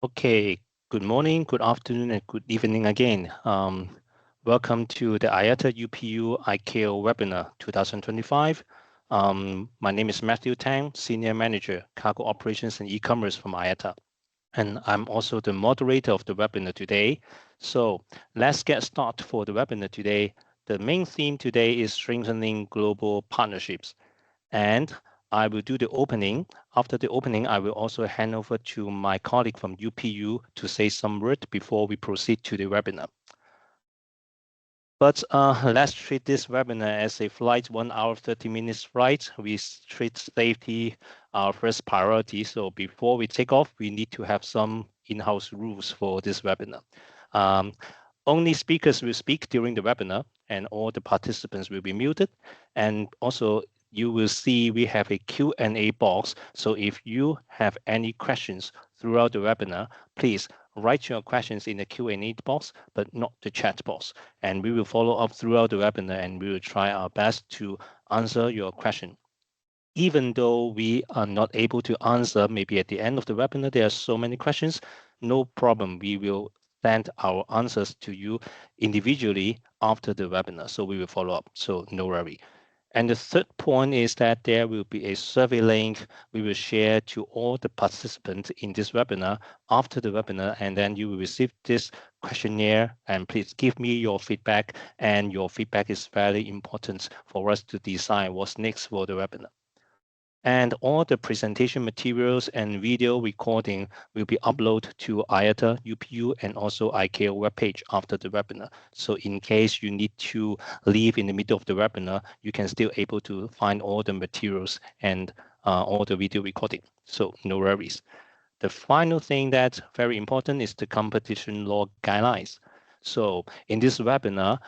Okay, good morning, good afternoon, and good evening again. Welcome to the IATA-UPU-ICAO webinar 2025. My name is Matthew Tang, Senior Manager, Cargo Operations and E-commerce from IATA. And I'm also the moderator of the webinar today. So let's get started for the webinar today. The main theme today is strengthening global partnerships. And I will do the opening. After the opening, I will also hand over to my colleague from UPU to say some word before we proceed to the webinar. But let's treat this webinar as a flight, 1 hour, 30 minutes flight. We treat safety our first priority. So before we take off, we need to have some in-house rules for this webinar. Only speakers will speak during the webinar and all the participants will be muted. And also you will see we have a Q&A box. So if you have any questions throughout the webinar, please write your questions in the Q&A box, but not the chat box. And we will follow up throughout the webinar and we will try our best to answer your question. Even though we are not able to answer, maybe at the end of the webinar, there are so many questions, no problem. We will send our answers to you individually after the webinar. So we will follow up, so no worry. And the third point is that there will be a survey link we will share to all the participants in this webinar after the webinar, and then you will receive this questionnaire. And please give me your feedback, and your feedback is very important for us to decide what's next for the webinar. And all the presentation materials and video recording will be uploaded to IATA, UPU, and also ICAO webpage after the webinar. So in case you need to leave in the middle of the webinar, you can still able to find all the materials and all the video recording. So no worries. The final thing that's very important is the competition law guidelines. So in this webinar,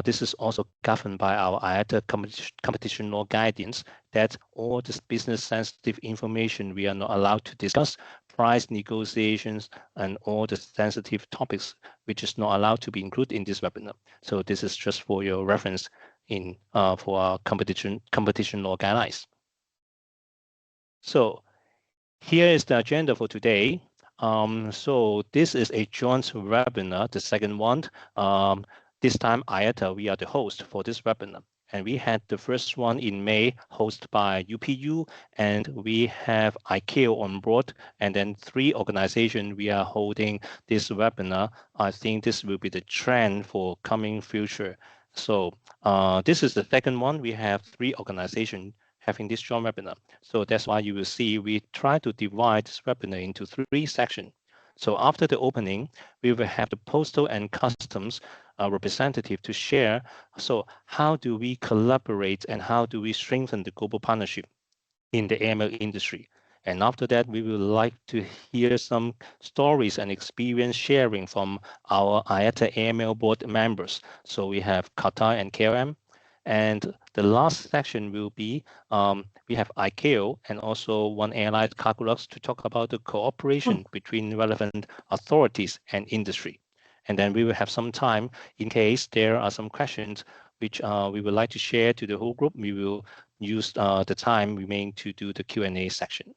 this is also governed by our IATA competition law guidance that all this business sensitive information we are not allowed to discuss, price negotiations, and all the sensitive topics which is not allowed to be included in this webinar. So this is just for your reference in for our competition law guidelines. So here is the agenda for today. So this is a joint webinar, the second one. This time IATA, we are the host for this webinar. And we had the first one in May, hosted by UPU, and we have ICAO on board, and then 3 organizations we are holding this webinar. I think this will be the trend for coming future. So this is the second one. We have 3 organizations having this joint webinar. So that's why you will see we try to divide this webinar into 3 sections. So after the opening, we will have the postal and customs representative to share. So how do we collaborate and how do we strengthen the global partnership in the AML industry? And after that, we would like to hear some stories and experience sharing from our IATA AML board members. So we have Qatar and KLM. And the last section will be, we have ICAO and also one airline, Cargolux, to talk about the cooperation between relevant authorities and industry. And then we will have some time in case there are some questions which we would like to share to the whole group. We will use the time remaining to do the Q&A section.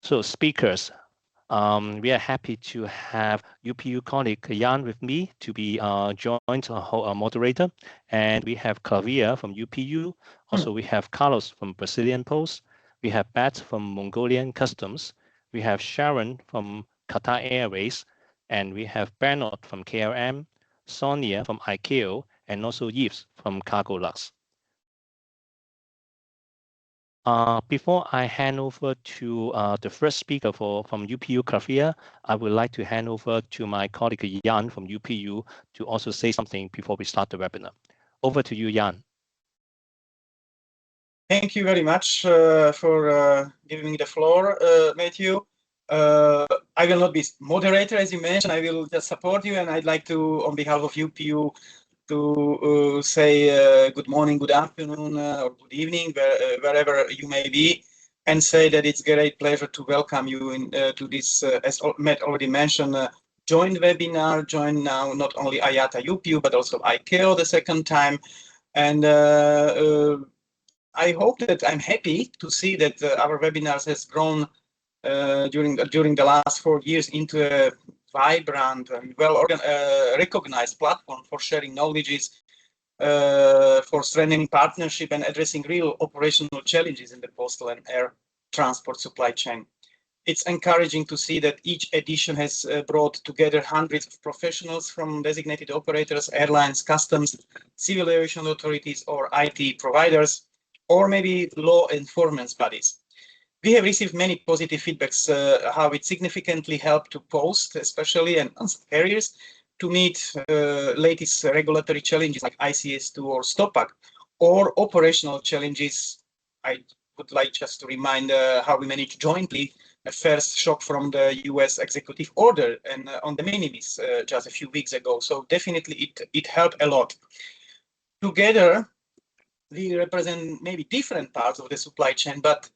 So speakers, we are happy to have UPU colleague Jan with me to be joint moderator. And we have Clavier from UPU. Also, we have Carlos from Brazilian Post. We have Bet from Mongolian Customs. We have Sharon from Qatar Airways. And we have Bernard from KLM, Sonia from ICAO, and also Yves from Cargolux. Before I hand over to the first speaker from UPU Clavier, I would like to hand over to my colleague Jan from UPU to also say something before we start the webinar. Over to you, Jan. Thank you very much for giving me the floor, Matthew. I will not be moderator, as you mentioned. I will just support you, and I'd like to, on behalf of UPU, to say good morning, good afternoon, or good evening, wherever you may be, and say that it's a great pleasure to welcome you to this, as Matt already mentioned, joint webinar, join now not only IATA-UPU, but also ICAO the second time. And I hope that I'm happy to see that our webinars has grown during the last 4 years into a vibrant and recognized platform for sharing knowledges, for strengthening partnership and addressing real operational challenges in the postal and air transport supply chain. It's encouraging to see that each edition has brought together hundreds of professionals from designated operators, airlines, customs, civil aviation authorities, or IT providers, or maybe law enforcement bodies. We have received many positive feedbacks how it significantly helped to post, especially and carriers, to meet latest regulatory challenges like ICS2 or STOPAC, or operational challenges. I would like just to remind how we managed jointly a first shock from the US executive order and on de minimis just a few weeks ago. So definitely it helped a lot. Together, we represent maybe different parts of the supply chain, but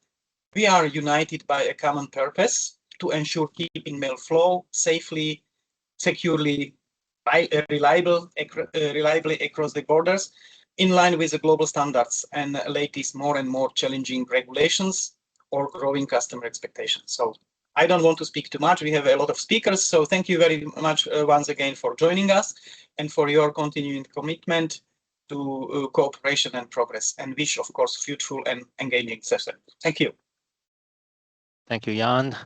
we are united by a common purpose to ensure keeping mail flow safely, securely, reliably across the borders, in line with the global standards and latest more and more challenging regulations or growing customer expectations. So I don't want to speak too much. We have a lot of speakers. So thank you very much once again for joining us and for your continuing commitment to cooperation and progress, and wish, of course, fruitful and engaging session. Thank you. Thank you, Jan.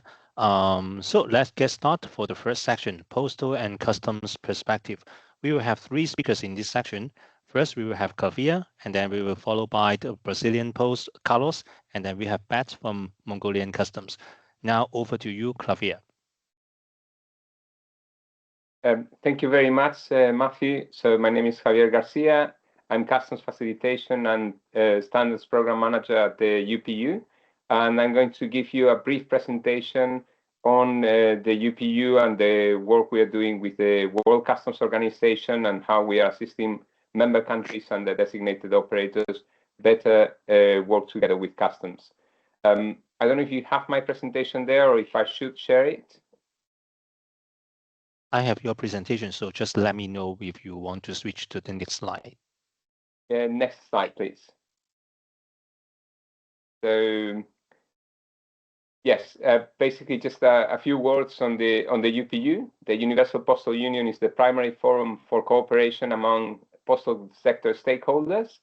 So let's get started for the first section, Postal and Customs Perspective. We will have 3 speakers in this section. First, we will have Klavia, and then we will follow by the Brazilian Post, Carlos, and then we have Bat from Mongolian Customs. Now over to you, Klavia. Thank you very much, Matthew. So my name is Javier Garcia. I'm Customs Facilitation and Standards Program Manager at the UPU. And I'm going to give you a brief presentation on the UPU and the work we are doing with the World Customs Organization and how we are assisting member countries and the designated operators better work together with customs. I don't know if you have my presentation there or if I should share it. I have your presentation, so just let me know if you want to switch to the next slide. Next slide, please. So, yes, basically just a few words on the UPU. The Universal Postal Union is the primary forum for cooperation among postal sector stakeholders.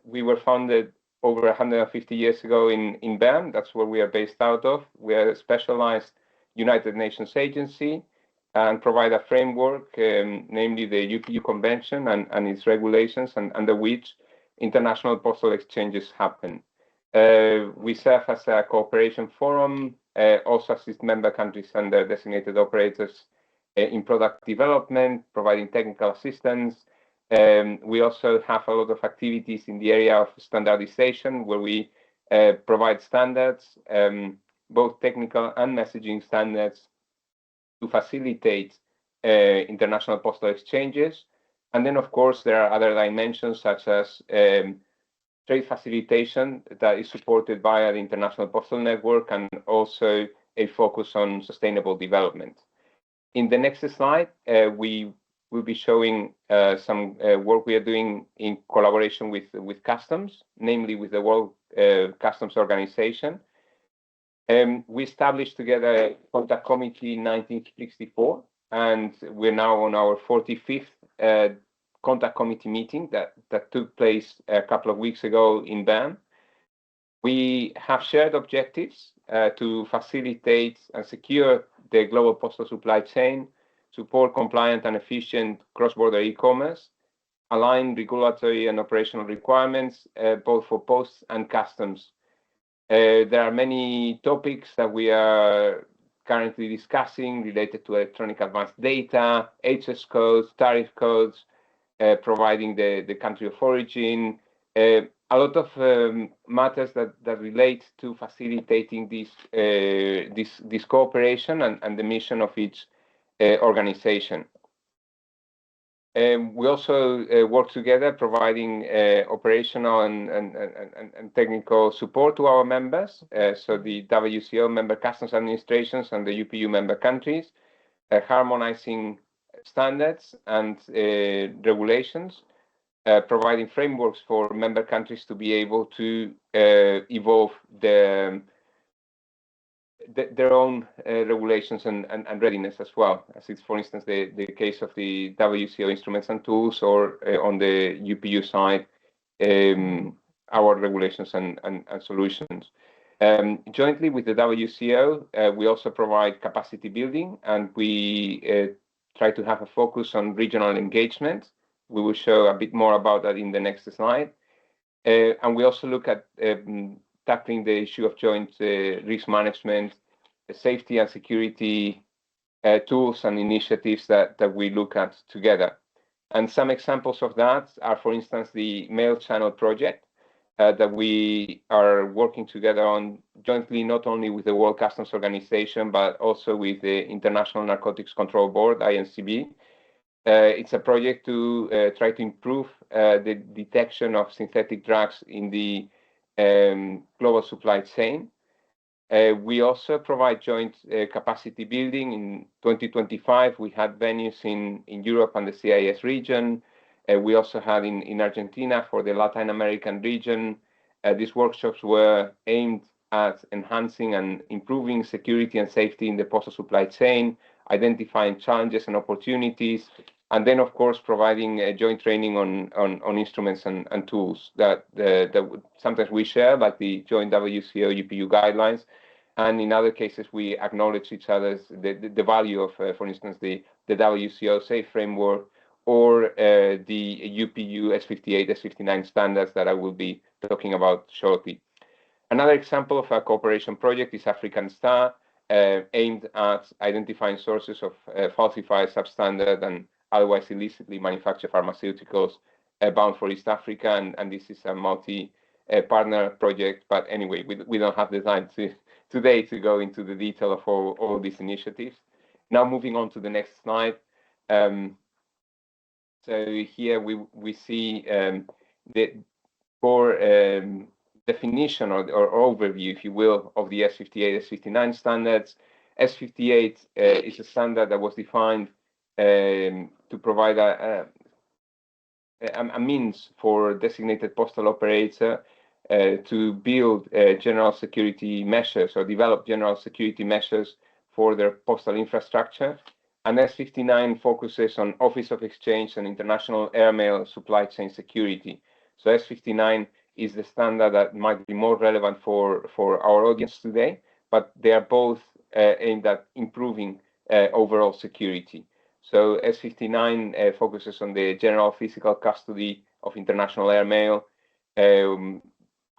We were founded over 150 years ago in Bern. That's where we are based out of. We are a specialized United Nations agency and provide a framework, namely the UPU Convention and its regulations, and under which international postal exchanges happen. We serve as a cooperation forum, also assist member countries and their designated operators in product development, providing technical assistance. We also have a lot of activities in the area of standardization, where we provide standards, both technical and messaging standards, to facilitate international postal exchanges. And then, of course, there are other dimensions such as trade facilitation that is supported via the International Postal Network, and also a focus on sustainable development. In the next slide, we will be showing some work we are doing in collaboration with customs, namely with the World Customs Organization. We established together a contact committee in 1964, and we're now on our 45th contact committee meeting that took place a couple of weeks ago in Bern. We have shared objectives to facilitate and secure the global postal supply chain, support compliant and efficient cross-border e-commerce, align regulatory and operational requirements, both for posts and customs. There are many topics that we are currently discussing related to electronic advanced data, HS codes, tariff codes, providing the country of origin, a lot of matters that relate to facilitating this cooperation and the mission of each organization. We also work together, providing operational and technical support to our members. So the WCO member customs administrations and the UPU member countries, harmonizing standards and regulations, providing frameworks for member countries to be able to evolve their own regulations and readiness as well, as it's, for instance, the case of the WCO instruments and tools, or on the UPU side, our regulations and solutions. Jointly with the WCO, we also provide capacity building, and we try to have a focus on regional engagement. We will show a bit more about that in the next slide. And we also look at tackling the issue of joint risk management, safety and security tools and initiatives that we look at together. And some examples of that are, for instance, the mail channel project that we are working together on jointly, not only with the World Customs Organization, but also with the International Narcotics Control Board, INCB. It's a project to try to improve the detection of synthetic drugs in the global supply chain. We also provide joint capacity building. In 2025, we had venues in Europe and the CIS region. We also had in Argentina for the Latin American region. These workshops were aimed at enhancing and improving security and safety in the postal supply chain, identifying challenges and opportunities, and then, of course, providing joint training on instruments and tools that sometimes we share, like the joint WCO-UPU guidelines. And in other cases, we acknowledge each other's the value of, for instance, the WCO SAFE framework, or the UPU S58, S59 standards that I will be talking about shortly. Another example of a cooperation project is African Star, aimed at identifying sources of falsified, substandard, and otherwise illicitly manufactured pharmaceuticals bound for East Africa. And this is a multi-partner project. But anyway, we don't have the time today to go into the detail of all these initiatives. Now, moving on to the next slide. So here we see the core definition or overview, if you will, of the S58, S59 standards. S58 is a standard that was defined to provide a means for designated postal operator to build general security measures or develop general security measures for their postal infrastructure. And S59 focuses on Office of Exchange and international airmail supply chain security. So S59 is the standard that might be more relevant for our audience today, but they are both aimed at improving overall security. So S59 focuses on the general physical custody of international airmail,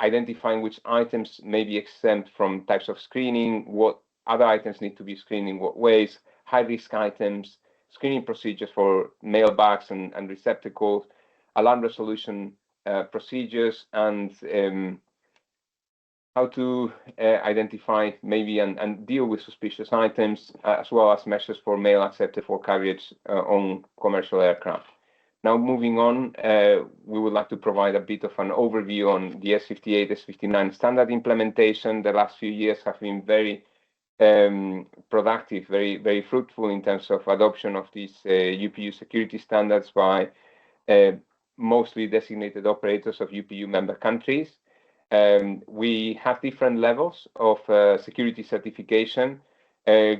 identifying which items may be exempt from types of screening, what other items need to be screened in what ways, high-risk items, screening procedures for mail bags and receptacles, alarm resolution procedures, and how to identify maybe and deal with suspicious items, as well as measures for mail accepted for carriage on commercial aircraft. Now, moving on, we would like to provide a bit of an overview on the S58, S59 standard implementation. The last few years have been very productive, very fruitful in terms of adoption of these UPU security standards by mostly designated operators of UPU member countries. We have different levels of security certification.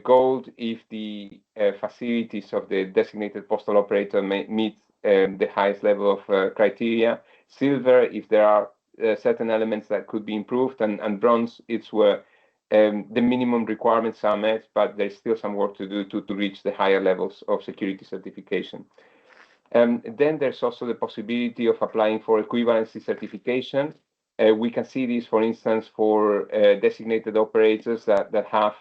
Gold if the facilities of the designated postal operator meet the highest level of criteria. Silver if there are certain elements that could be improved, and bronze it's where the minimum requirements are met, but there's still some work to do to reach the higher levels of security certification. Then there's also the possibility of applying for equivalency certification. We can see this, for instance, for designated operators that have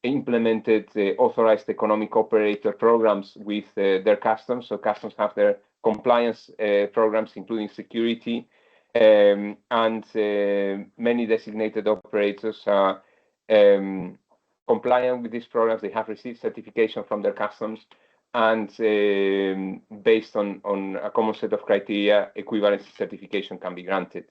implemented authorized economic operator programs with their customs. So customs have their compliance programs, including security, and many designated operators are compliant with these programs. They have received certification from their customs, and based on a common set of criteria, equivalency certification can be granted.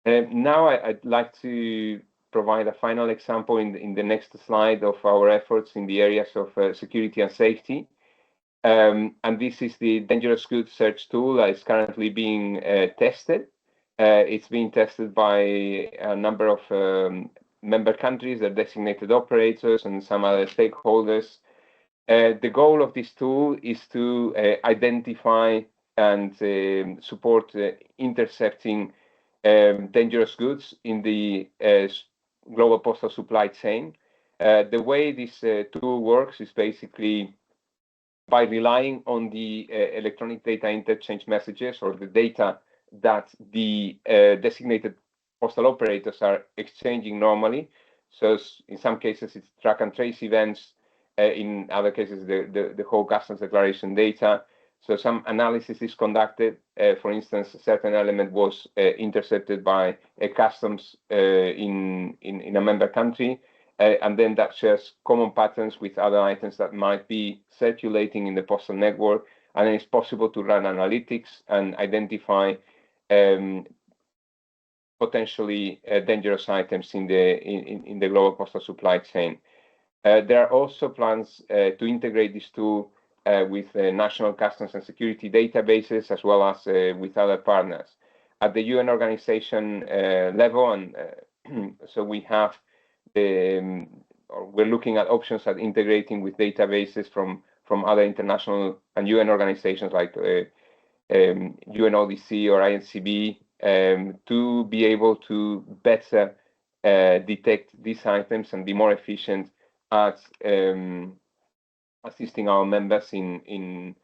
Now I'd like to provide a final example in the next slide of our efforts in the areas of security and safety. And this is the dangerous goods search tool that is currently being tested. It's being tested by a number of member countries, their designated operators, and some other stakeholders. The goal of this tool is to identify and support intercepting dangerous goods in the global postal supply chain. The way this tool works is basically by relying on the electronic data interchange messages or the data that the designated postal operators are exchanging normally. So in some cases, it's track and trace events. In other cases, the whole customs declaration data. So some analysis is conducted. For instance, a certain element was intercepted by a customs in a member country. And then that shares common patterns with other items that might be circulating in the postal network. And then it's possible to run analytics and identify potentially dangerous items in the global postal supply chain. There are also plans to integrate this tool with national customs and security databases, as well as with other partners. At the UN organization level, and so we have we're looking at options at integrating with databases from other international and UN organizations like UNODC or INCB to be able to better detect these items and be more efficient at assisting our members in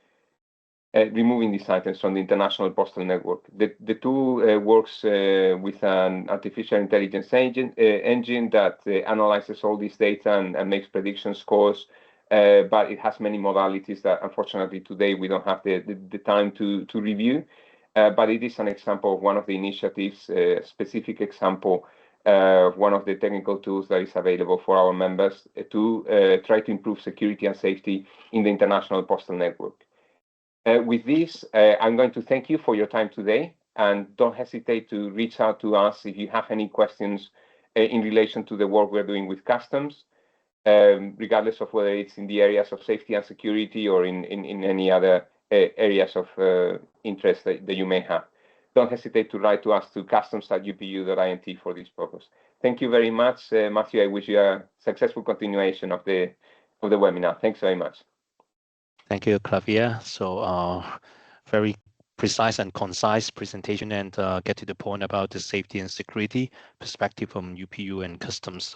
removing these items from the international postal network. The tool works with an artificial intelligence engine that analyzes all this data and makes prediction scores, but it has many modalities that unfortunately today we don't have the time to review. But it is an example of one of the initiatives, a specific example of one of the technical tools that is available for our members to try to improve security and safety in the international postal network. With this, I'm going to thank you for your time today, and don't hesitate to reach out to us if you have any questions in relation to the work we're doing with customs, regardless of whether it's in the areas of safety and security or in any other areas of interest that you may have. Don't hesitate to write to us to customs@upu.int for this purpose. Thank you very much, Matthew. I wish you a successful continuation of the webinar. Thanks very much. Thank you, Javier. So very precise and concise presentation, and get to the point about the safety and security perspective from UPU and customs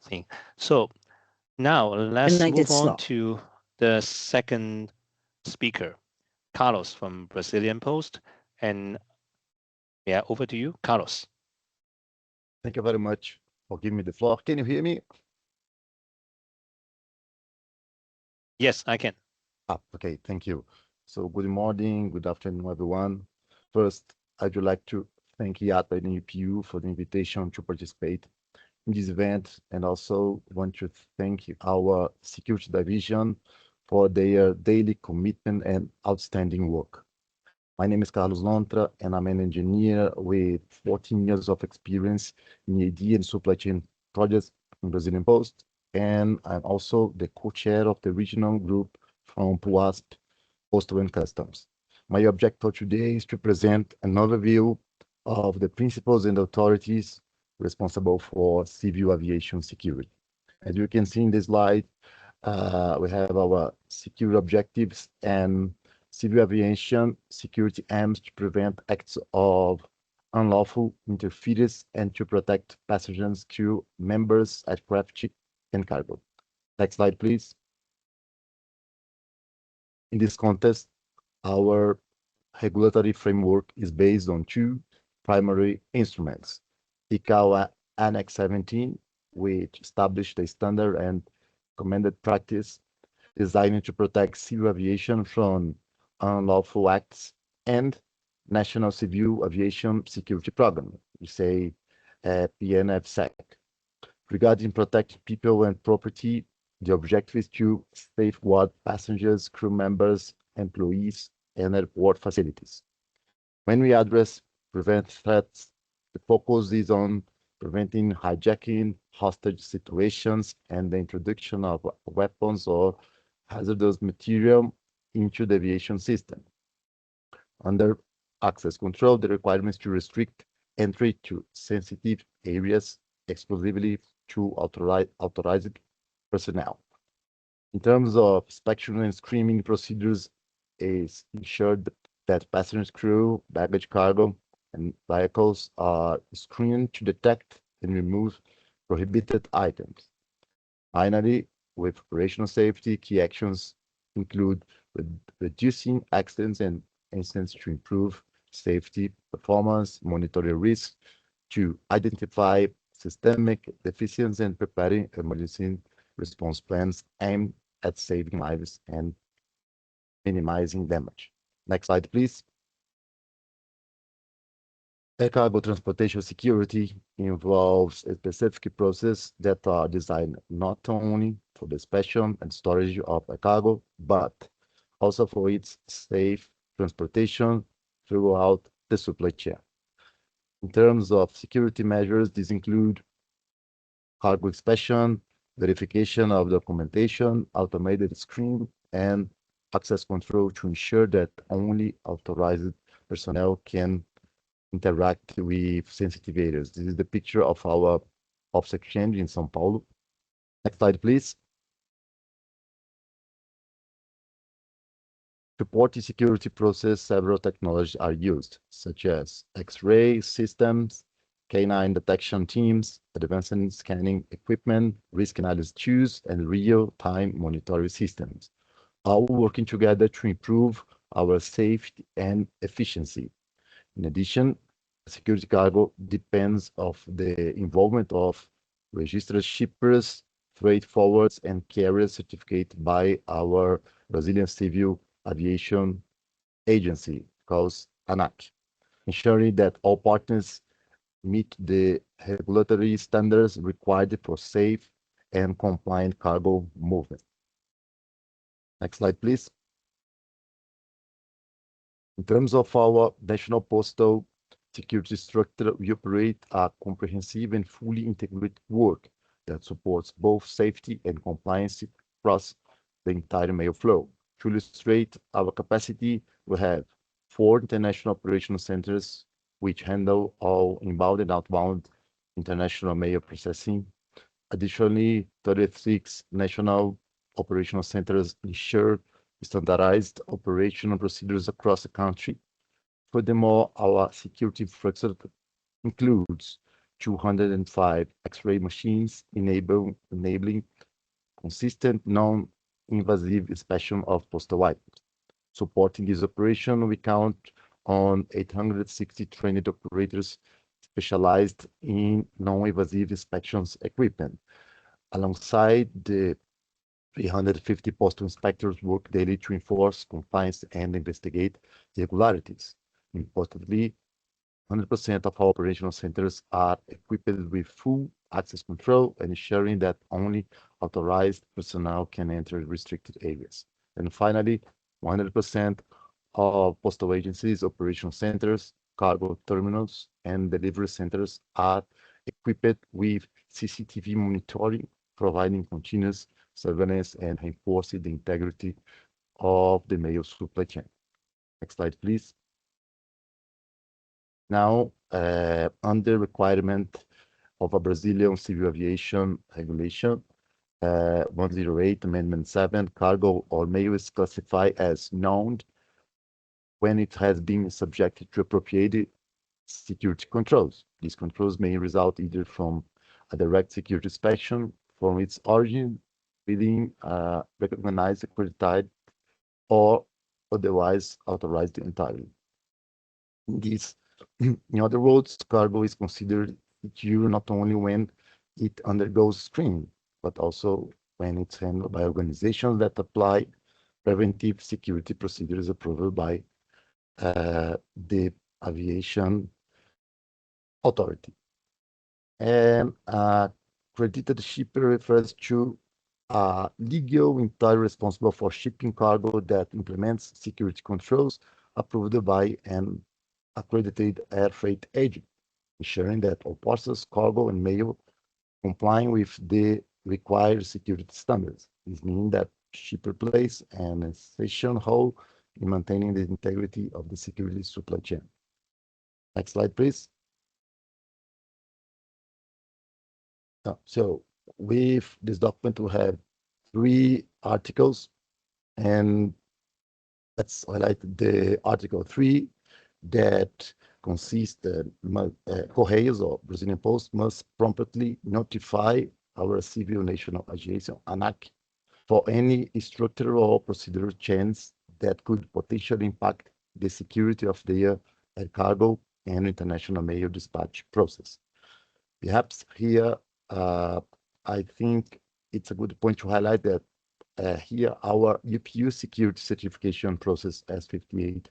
thing. So now let's move on to the second speaker, Carlos from Brazilian Post. And yeah, over to you, Carlos. Thank you very much for giving me the floor. Can you hear me? Yes, I can. Okay, thank you. So good morning, good afternoon, everyone. First, I would like to thank IATA and UPU for the invitation to participate in this event, and also want to thank our security division for their daily commitment and outstanding work. My name is Carlos Lontra, and I'm an engineer with 14 years of experience in ED and supply chain projects in Brazilian Post, and I'm also the co-chair of the regional group from PUASP, Postal and Customs. My objective today is to present an overview of the principles and authorities responsible for civil aviation security. As you can see in this slide, we have our security objectives, and civil aviation security aims to prevent acts of unlawful interference and to protect passengers, crew members, aircraft, and cargo. Next slide, please. In this context, our regulatory framework is based on two primary instruments: ICAO Annex 17, which established a standard and recommended practice designed to protect civil aviation from unlawful acts, and National Civil Aviation Security Program, we say PNFSEC. Regarding protecting people and property, the objective is to safeguard passengers, crew members, employees, and airport facilities. When we address prevent threats, the focus is on preventing hijacking, hostage situations, and the introduction of weapons or hazardous material into the aviation system. Under access control, the requirements to restrict entry to sensitive areas exclusively to authorized personnel. In terms of inspection and screening procedures, is ensured that passengers, crew, baggage, cargo, and vehicles are screened to detect and remove prohibited items. Finally, with operational safety, key actions include reducing accidents and incidents to improve safety performance, monitoring risks, to identify systemic deficiencies, and preparing emergency response plans aimed at saving lives and minimizing damage. Next slide, please. Air cargo transportation security involves a specific process that are designed not only for the inspection and storage of a cargo, but also for its safe transportation throughout the supply chain. In terms of security measures, these include cargo inspection, verification of documentation, automated screen, and access control to ensure that only authorized personnel can interact with sensitive areas. This is the picture of our office exchange in São Paulo. Next slide, please. To support the security process, several technologies are used, such as X-ray systems, canine detection teams, advanced scanning equipment, risk analysis tools, and real-time monitoring systems, all working together to improve our safety and efficiency. In addition, security cargo depends of the involvement of registered shippers, freight forwards, and carriers certificated by our Brazilian Civil Aviation Agency, called ANAC, ensuring that all partners meet the regulatory standards required for safe and compliant cargo movement. Next slide, please. In terms of our national postal security structure, we operate a comprehensive and fully integrated work that supports both safety and compliance across the entire mail flow. To illustrate our capacity, we have 4 international operational centers which handle all inbound and outbound international mail processing. Additionally, 36 national operational centers ensure standardized operational procedures across the country. Furthermore, our security infrastructure includes 205 X-ray machines enabling consistent non-invasive inspection of postal items. Supporting this operation, we count on 860 trained operators specialized in non-invasive inspections equipment. Alongside the 350 postal inspectors work daily to enforce compliance and investigate irregularities. Importantly, 100% of our operational centers are equipped with full access control and ensuring that only authorized personnel can enter restricted areas. And finally, 100% of postal agencies, operational centers, cargo terminals, and delivery centers are equipped with CCTV monitoring, providing continuous surveillance and reinforcing the integrity of the mail supply chain. Next slide, please. Now, under requirement of a Brazilian Civil Aviation Regulation 108 Amendment 7, cargo or mail is classified as known when it has been subjected to appropriate security controls. These controls may result either from a direct security inspection from its origin within a recognized, accredited, or otherwise authorized entirely. In other words, cargo is considered secure not only when it undergoes screening, but also when it's handled by organizations that apply preventive security procedures approved by the aviation authority. And accredited shipper refers to a legal entity responsible for shipping cargo that implements security controls approved by an accredited air freight agent, ensuring that all parcels, cargo, and mail complying with the required security standards. This means that shipper plays an essential role in maintaining the integrity of the security supply chain. Next slide, please. So with this document, we have 3 articles, and let's highlight the Article 3 that consists that Correios or Brazilian Post must promptly notify our Civil National Aviation, ANAC, for any structural or procedural change that could potentially impact the security of their air cargo and international mail dispatch process. Perhaps here, I think it's a good point to highlight that here our UPU security certification process S58,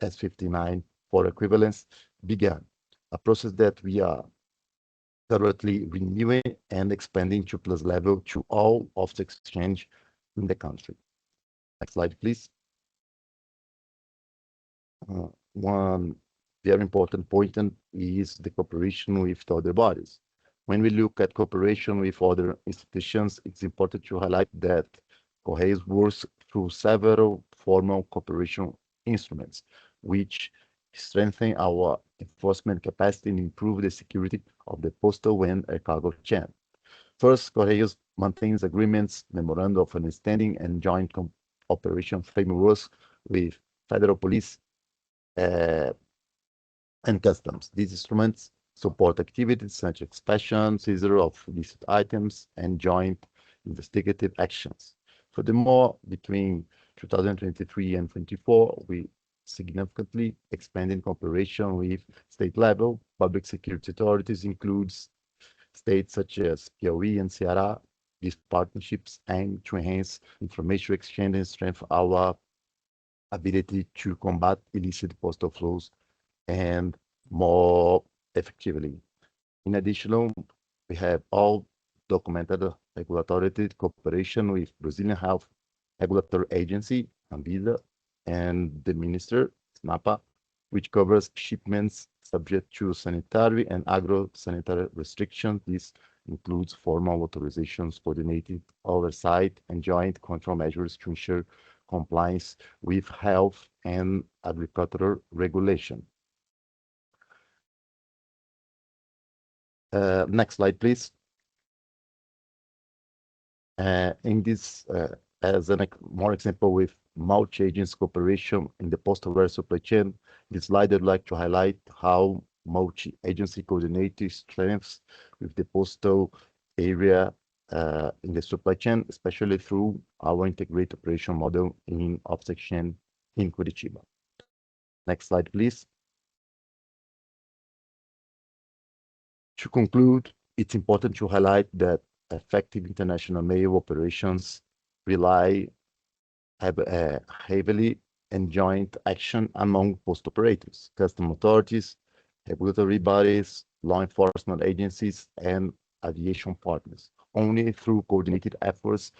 S59 for equivalence began, a process that we are currently renewing and expanding to plus level to all of the exchange in the country. Next slide, please. One very important point is the cooperation with other bodies. When we look at cooperation with other institutions, it's important to highlight that Correios works through several formal cooperation instruments, which strengthen our enforcement capacity and improve the security of the postal and air cargo chain. First, Correios maintains agreements, memoranda of understanding, and joint operation frameworks with federal police and customs. These instruments support activities such as inspection, seizure of illicit items, and joint investigative actions. Furthermore, between 2023 and 24, we significantly expanded cooperation with state-level public security authorities, includes states such as Piauí and Ceará. These partnerships aim to enhance information exchange and strengthen our ability to combat illicit postal flows and more effectively. In addition, we have all documented regulatory cooperation with Brazilian Health Regulatory Agency, Anvisa, and the Minister, SNAPA, which covers shipments subject to sanitary and agro-sanitary restrictions. This includes formal authorizations, coordinated oversight, and joint control measures to ensure compliance with health and agricultural regulation. Next slide, please. In this, as a more example with multi-agency cooperation in the postal air supply chain, this slide I'd like to highlight how multi-agency coordinated strengths with the postal area in the supply chain, especially through our integrated operation model in offset chain in Curitiba. Next slide, please. To conclude, it's important to highlight that effective international mail operations rely heavily on joint action among post operators, custom authorities, regulatory bodies, law enforcement agencies, and aviation partners. Only through coordinated efforts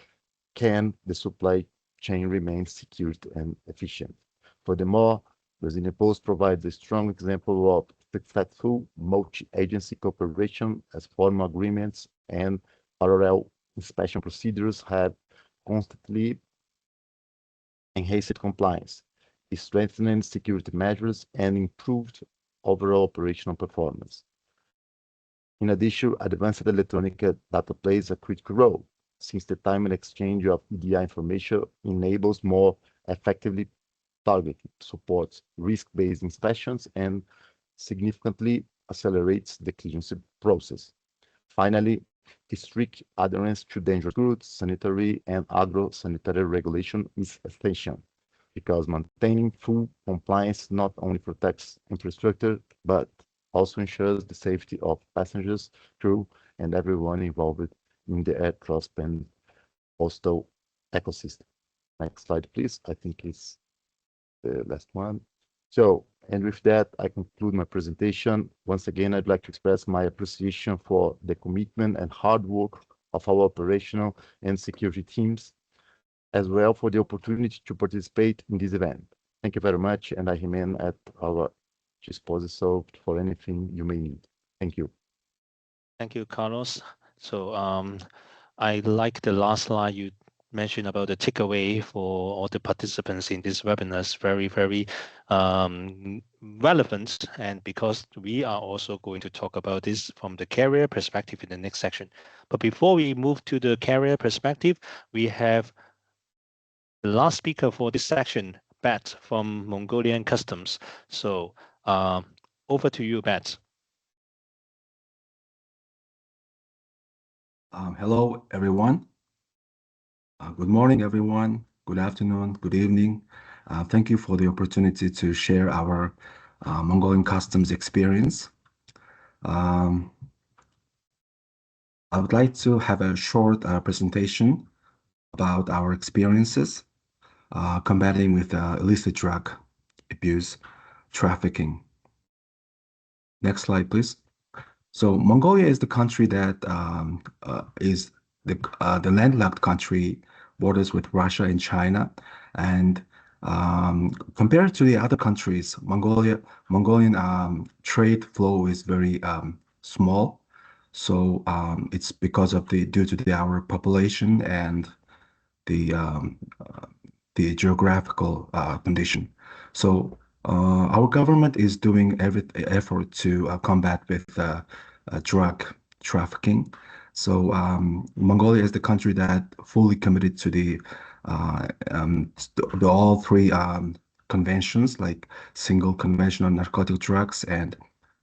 can the supply chain remain secure and efficient. Furthermore, Brazilian Post provides a strong example of successful multi-agency cooperation, as formal agreements and parallel inspection procedures have constantly enhanced compliance, strengthened security measures, and improved overall operational performance. In addition, advanced electronic data plays a critical role, since the timely exchange of EDI information enables more effectively targeted, supports risk-based inspections, and significantly accelerates the clearance process. Finally, strict adherence to dangerous goods, sanitary, and agro-sanitary regulation is essential, because maintaining full compliance not only protects infrastructure, but also ensures the safety of passengers, crew, and everyone involved in the air transport postal ecosystem. Next slide, please. I think it's the last one. So, and with that, I conclude my presentation. Once again, I'd like to express my appreciation for the commitment and hard work of our operational and security teams, as well for the opportunity to participate in this event. Thank you very much, and I remain at our disposal for anything you may need. Thank you. Thank you, Carlos. So I like the last slide you mentioned about the takeaway for all the participants in this webinar. Very, very relevant, and because we are also going to talk about this from the carrier perspective in the next section. But before we move to the carrier perspective, we have the last speaker for this section, Bet from Mongolian Customs. So over to you, Bet. Hello, everyone. Good morning, everyone. Good afternoon, good evening. Thank you for the opportunity to share our Mongolian customs experience. I would like to have a short presentation about our experiences combating with illicit drug abuse trafficking. Next slide, please. So Mongolia is the country that is the landlocked country, borders with Russia and China, and compared to the other countries, Mongolian trade flow is very small. So it's because of due to our population and the geographical condition. So our government is doing every effort to combat with drug trafficking. So Mongolia is the country that fully committed to the all three conventions, like single convention on narcotic drugs and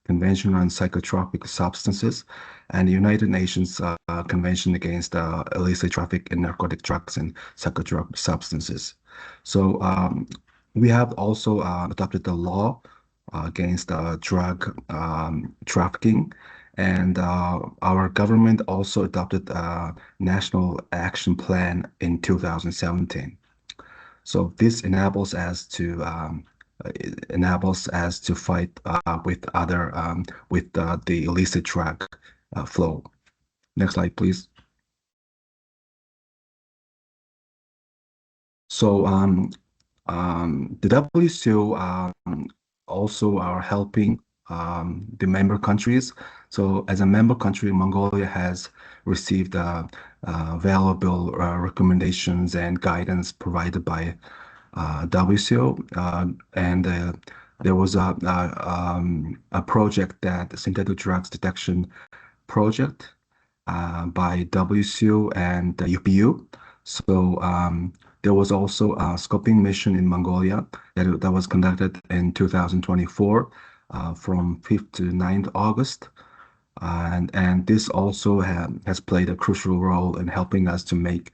convention on psychotropic substances, and the United Nations Convention against illicit traffic in narcotic drugs and psychotropic substances. So we have also adopted the law against drug trafficking, and our government also adopted a national action plan in 2017. So this enables us to fight with the illicit drug flow. Next slide, please. So the WCO also are helping the member countries. So as a member country, Mongolia has received valuable recommendations and guidance provided by WCO, and there was a project, that synthetic drugs detection project by WCO and UPU. So there was also a scoping mission in Mongolia that was conducted in 2024 from 5th to 9th August. And this also has played a crucial role in helping us to make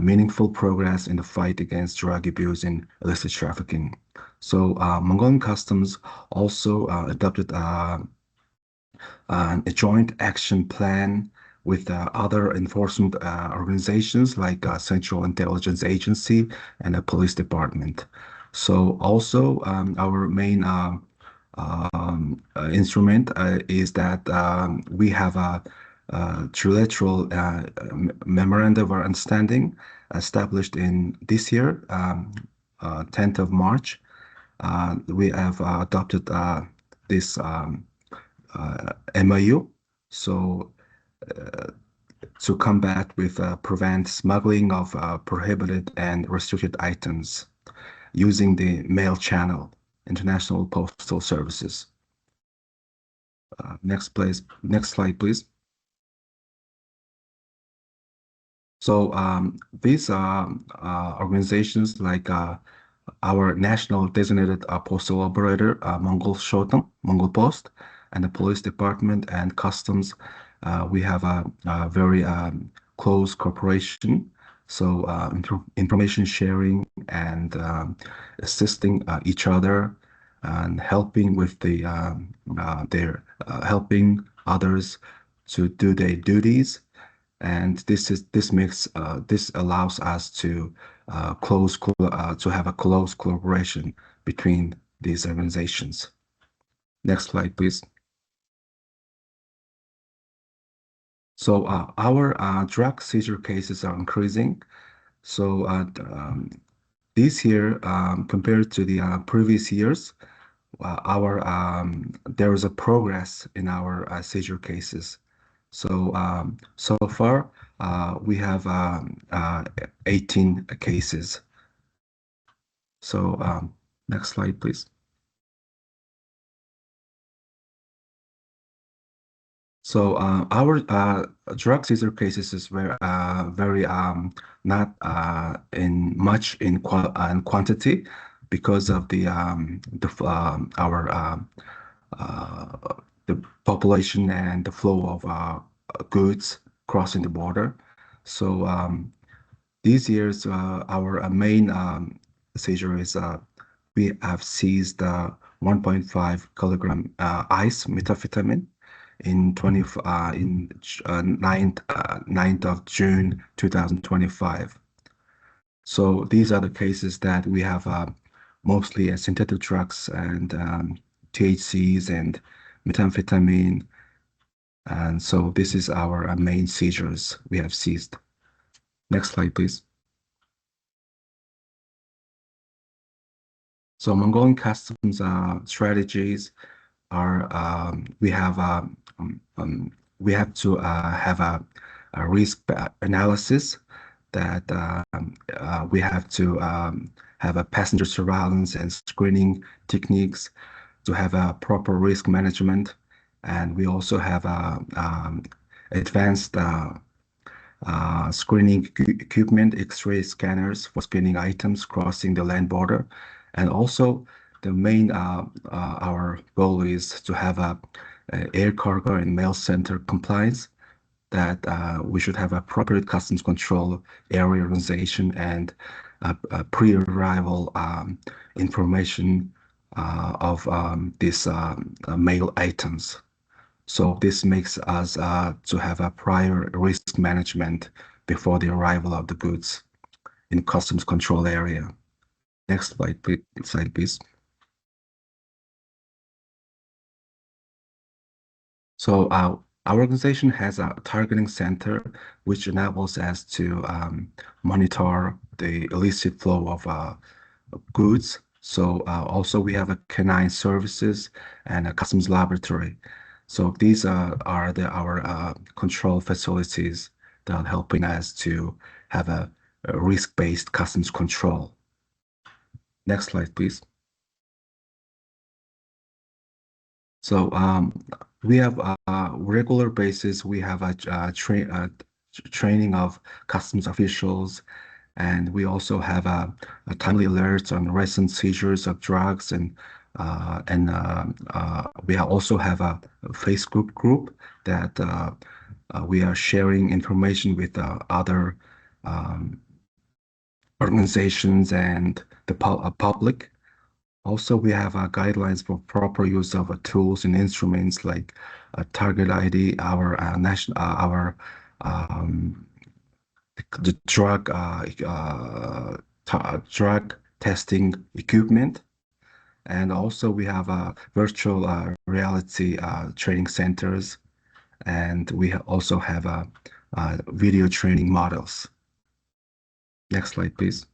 meaningful progress in the fight against drug abuse and illicit trafficking. So Mongolian Customs also adopted a joint action plan with other enforcement organizations like Central Intelligence Agency and the Police Department. So also our main instrument is that we have a trilateral memorandum of understanding established in this year, 10th of March. We have adopted this MOU, so to combat with prevent smuggling of prohibited and restricted items using the mail channel, international postal services. Next slide, please. So these organizations, like our national designated postal operator, Mongol Shotam, Mongol Post, and the police department and customs, we have a very close cooperation. So information sharing and assisting each other and helping with helping others to do their duties. And this allows us to have a close collaboration between these organizations. Next slide, please. So our drug seizure cases are increasing. So this year, compared to the previous years, there is a progress in our seizure cases. So so far, we have 18 cases. So next slide, please. So our drug seizure cases is very not in much in quantity because of the population and the flow of goods crossing the border. So these years our main seizure is we have seized 1.5 kilogram ice methamphetamine in 9th of June 2025. So these are the cases that we have mostly synthetic drugs and THCs and methamphetamine. And so this is our main seizures we have seized. Next slide, please. So Mongolian customs strategies are we have to have a risk analysis that we have to have a passenger surveillance and screening techniques to have a proper risk management, and we also have advanced screening equipment, X-ray scanners for screening items crossing the land border. And also the main, our goal is to have a air cargo and mail center compliance, that we should have appropriate customs control area organization and pre-arrival information of these mail items. So this makes us to have a prior risk management before the arrival of the goods in customs control area. Next slide, please. So our organization has a targeting center which enables us to monitor the illicit flow of goods. So also we have a canine services and a customs laboratory. So these are our control facilities that are helping us to have a risk-based customs control. Next slide, please. So we have regular basis. We have a training of customs officials, and we also have a timely alerts on recent seizures of drugs, and we also have a Facebook group that we are sharing information with other organizations and the public. Also, we have guidelines for proper use of tools and instruments like target ID, our the drug testing equipment, and also we have virtual reality training centers, and we also have video training models. Next slide, please.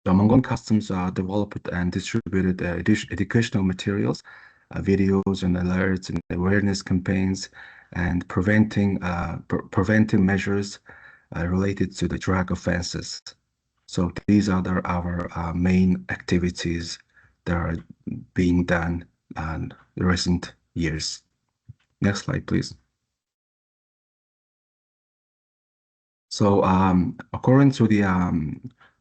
The Mongolian Customs developed and distributed educational materials, videos and alerts and awareness campaigns, and preventing measures related to the drug offenses. So these are our main activities that are being done in the recent years. Next slide, please. So according to the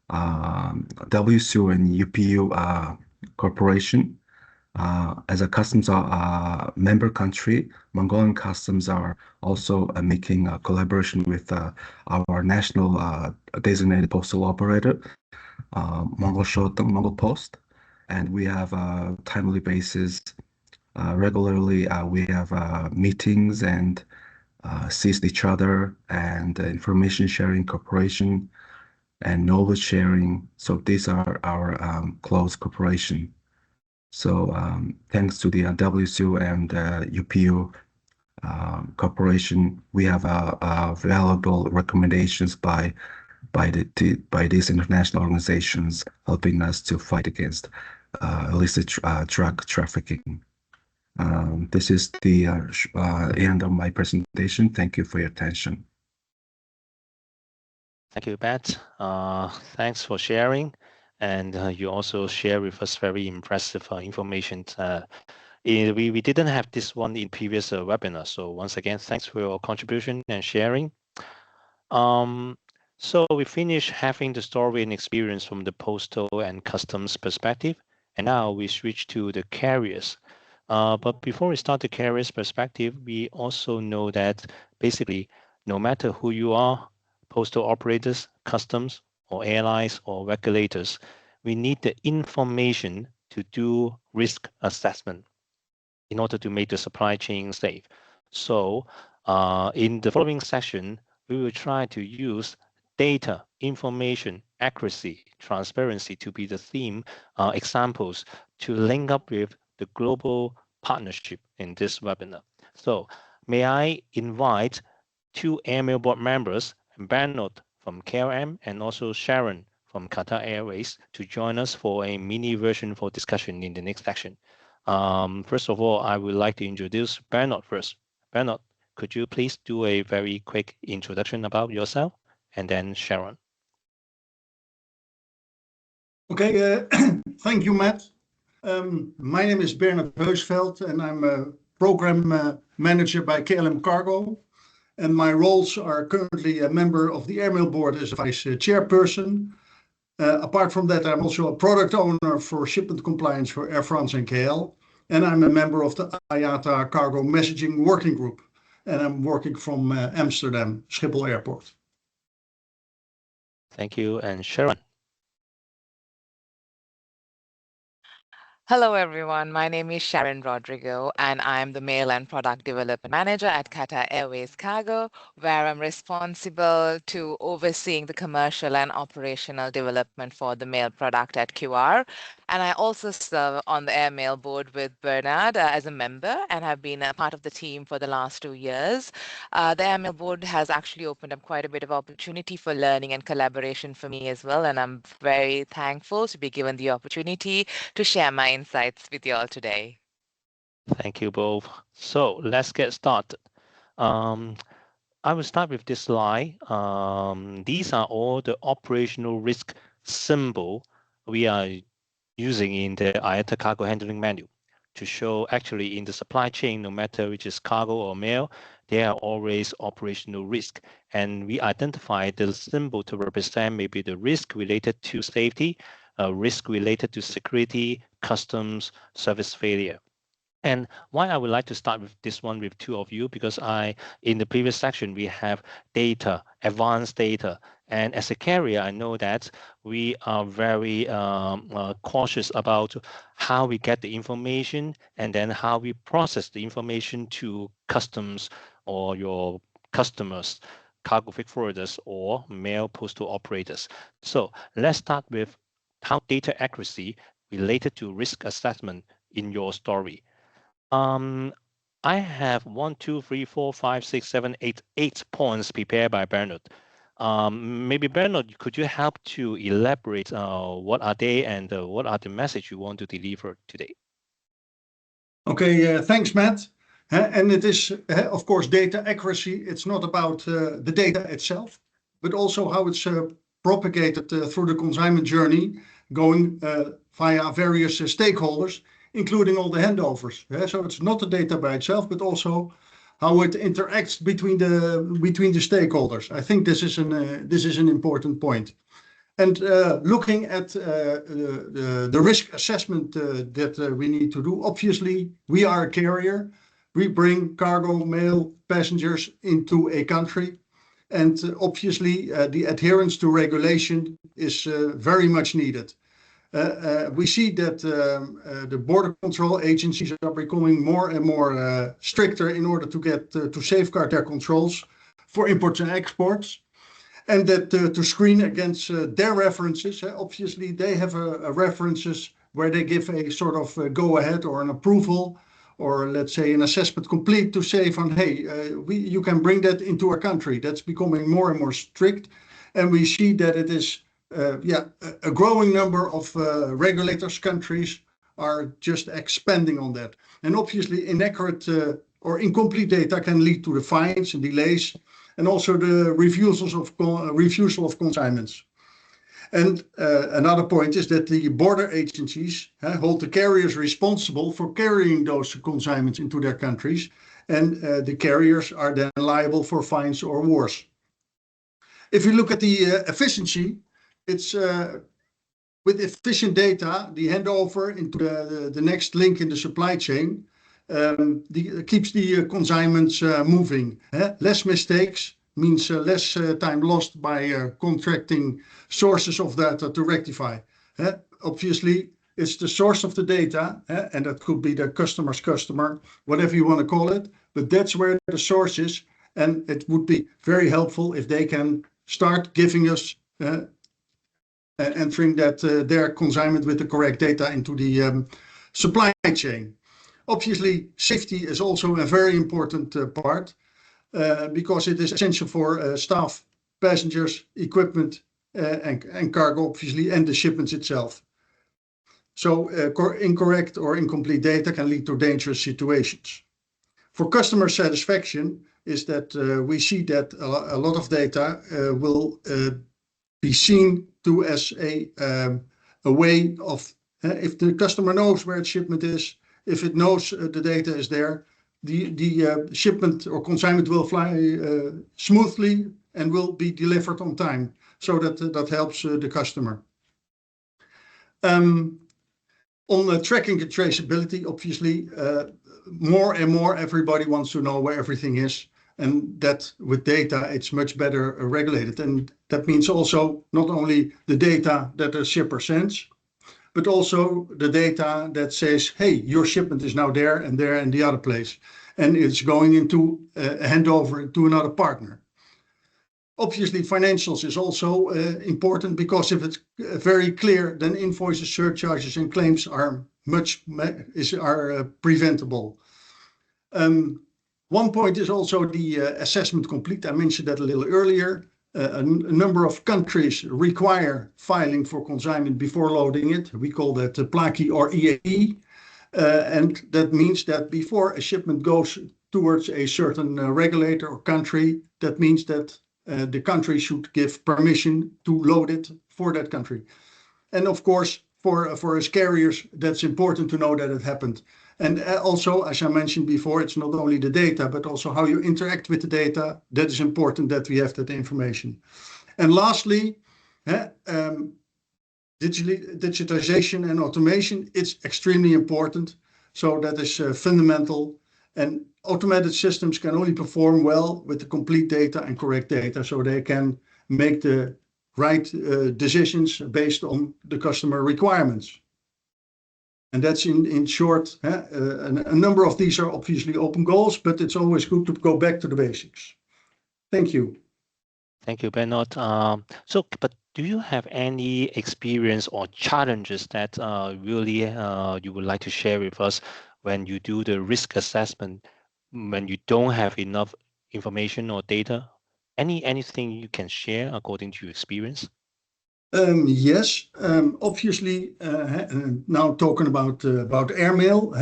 WCO and UPU Corporation, as a customs member country, Mongolian Customs are also making a collaboration with our national designated postal operator, Mongol Post, and we have timely basis. Regularly, we have meetings and assist each other, and information sharing, cooperation, and knowledge sharing. So these are our close cooperation. So thanks to the WCO and UPU Corporation, we have valuable recommendations by these international organizations, helping us to fight against illicit drug trafficking. This is the end of my presentation. Thank you for your attention. Thank you, Pat. Thanks for sharing. And you also share with us very impressive information We didn't have this one in previous webinar. So once again, thanks for your contribution and sharing. So we finished having the story and experience from the postal and customs perspective, and now we switch to the carriers. But before we start the carriers perspective, we also know that basically, no matter who you are, postal operators, customs, or airlines or regulators, we need the information to do risk assessment in order to make the supply chain safe. So in the following session, we will try to use data, information, accuracy, transparency to be the theme examples to link up with the global partnership in this webinar. So may I invite two Airmail board members, Bernard from KLM and also Sharon from Qatar Airways, to join us for a mini version for discussion in the next section. First of all, I would like to introduce Bernard first. Bernard, could you please do a very quick introduction about yourself, and then Sharon? Okay, thank you, Matt. My name is Bernard Heusveld, and I'm a program manager by KLM Cargo. And my roles are currently a member of the Airmail board as a vice chairperson. Apart from that, I'm also a product owner for shipment compliance for Air France and KL. And I'm a member of the IATA Cargo Messaging Working Group. And I'm working from Amsterdam Schiphol Airport. Thank you. And Sharon? Hello, everyone. My name is Sharon Rodrigo, and I'm the Mail and Product Development Manager at Qatar Airways Cargo, where I'm responsible to overseeing the commercial and operational development for the mail product at QR. And I also serve on the Airmail board with Bernard as a member, and have been a part of the team for the last 2 years. The Airmail board has actually opened up quite a bit of opportunity for learning and collaboration for me as well, and I'm very thankful to be given the opportunity to share my insights with you all today. Thank you both. So let's get started. I will start with this slide. These are all the operational risk symbol we are using in the IATA cargo handling manual to show actually in the supply chain, no matter which is cargo or mail, there are always operational risk. And we identify the symbol to represent maybe the risk related to safety, risk related to security, customs, service failure. And why I would like to start with this one with two of you, because in the previous section, we have data, advanced data. And as a carrier, I know that we are very cautious about how we get the information and then how we process the information to customs or your customers, cargo freight forwarders or mail postal operators. So let's start with how data accuracy related to risk assessment in your story. I have 1, 2, 3, 4, 5, 6, 7, 8 points prepared by Bernard. Maybe Bernard, could you help to elaborate what are they and what are the message you want to deliver today? Okay, thanks, Matt. And it is, of course, data accuracy. It's not about the data itself, but also how it's propagated through the consignment journey, going via various stakeholders, including all the handovers. So it's not the data by itself, but also how it interacts between the stakeholders. I think this is an important point. And looking at the risk assessment that we need to do, obviously we are a carrier. We bring cargo, mail, passengers into a country. And obviously the adherence to regulation is very much needed. We see that the border control agencies are becoming more and more stricter in order to get to safeguard their controls for imports and exports, and that to screen against their references. Obviously, they have references where they give a sort of go ahead or an approval, or let's say an assessment complete to say from, hey, you can bring that into our country. That's becoming more and more strict, and we see that it is. A growing number of regulators, countries are just expanding on that. And obviously inaccurate or incomplete data can lead to the fines and delays, and also the refusal of consignments. And another point is that the border agencies hold the carriers responsible for carrying those consignments into their countries, and the carriers are then liable for fines or worse. If you look at the efficiency, it's with efficient data, the handover into the next link in the supply chain keeps the consignments moving. Less mistakes means less time lost by contracting sources of data to rectify. Obviously, it's the source of the data, and that could be the customer's customer, whatever you want to call it, but that's where the source is, and it would be very helpful if they can start giving us entering that their consignment with the correct data into the supply chain. Obviously, safety is also a very important part because it is essential for staff, passengers, equipment, and cargo, obviously, and the shipments itself. So incorrect or incomplete data can lead to dangerous situations. For customer satisfaction is that we see that a lot of data will be seen to as a way of, if the customer knows where its shipment is, if it knows the data is there, the shipment or consignment will fly smoothly and will be delivered on time. So that helps the customer. On the tracking and traceability, obviously, more and more everybody wants to know where everything is. And that with data, it's much better regulated. And that means also not only the data that the shipper sends, but also the data that says, hey, your shipment is now there and the other place. And it's going into a handover to another partner. Obviously, financials is also important because if it's very clear, then invoices, surcharges, and claims are preventable. One point is also the assessment complete. I mentioned that a little earlier. A number of countries require filing for consignment before loading it. We call that PLACI or EAE. And that means that before a shipment goes towards a certain regulator or country, that means that the country should give permission to load it for that country. And of course, for us carriers, that's important to know that it happened. And also, as I mentioned before, it's not only the data, but also how you interact with the data. That is important that we have that information. And lastly, digitization and automation, it's extremely important. So that is fundamental. And automated systems can only perform well with the complete data and correct data, so they can make the right decisions based on the customer requirements. And that's in short, a number of these are obviously open goals, but it's always good to go back to the basics. Thank you. Thank you, Bernard. But do you have any experience or challenges that really you would like to share with us when you do the risk assessment, when you don't have enough information or data? Anything you can share according to your experience? Yes, obviously, now talking about airmail,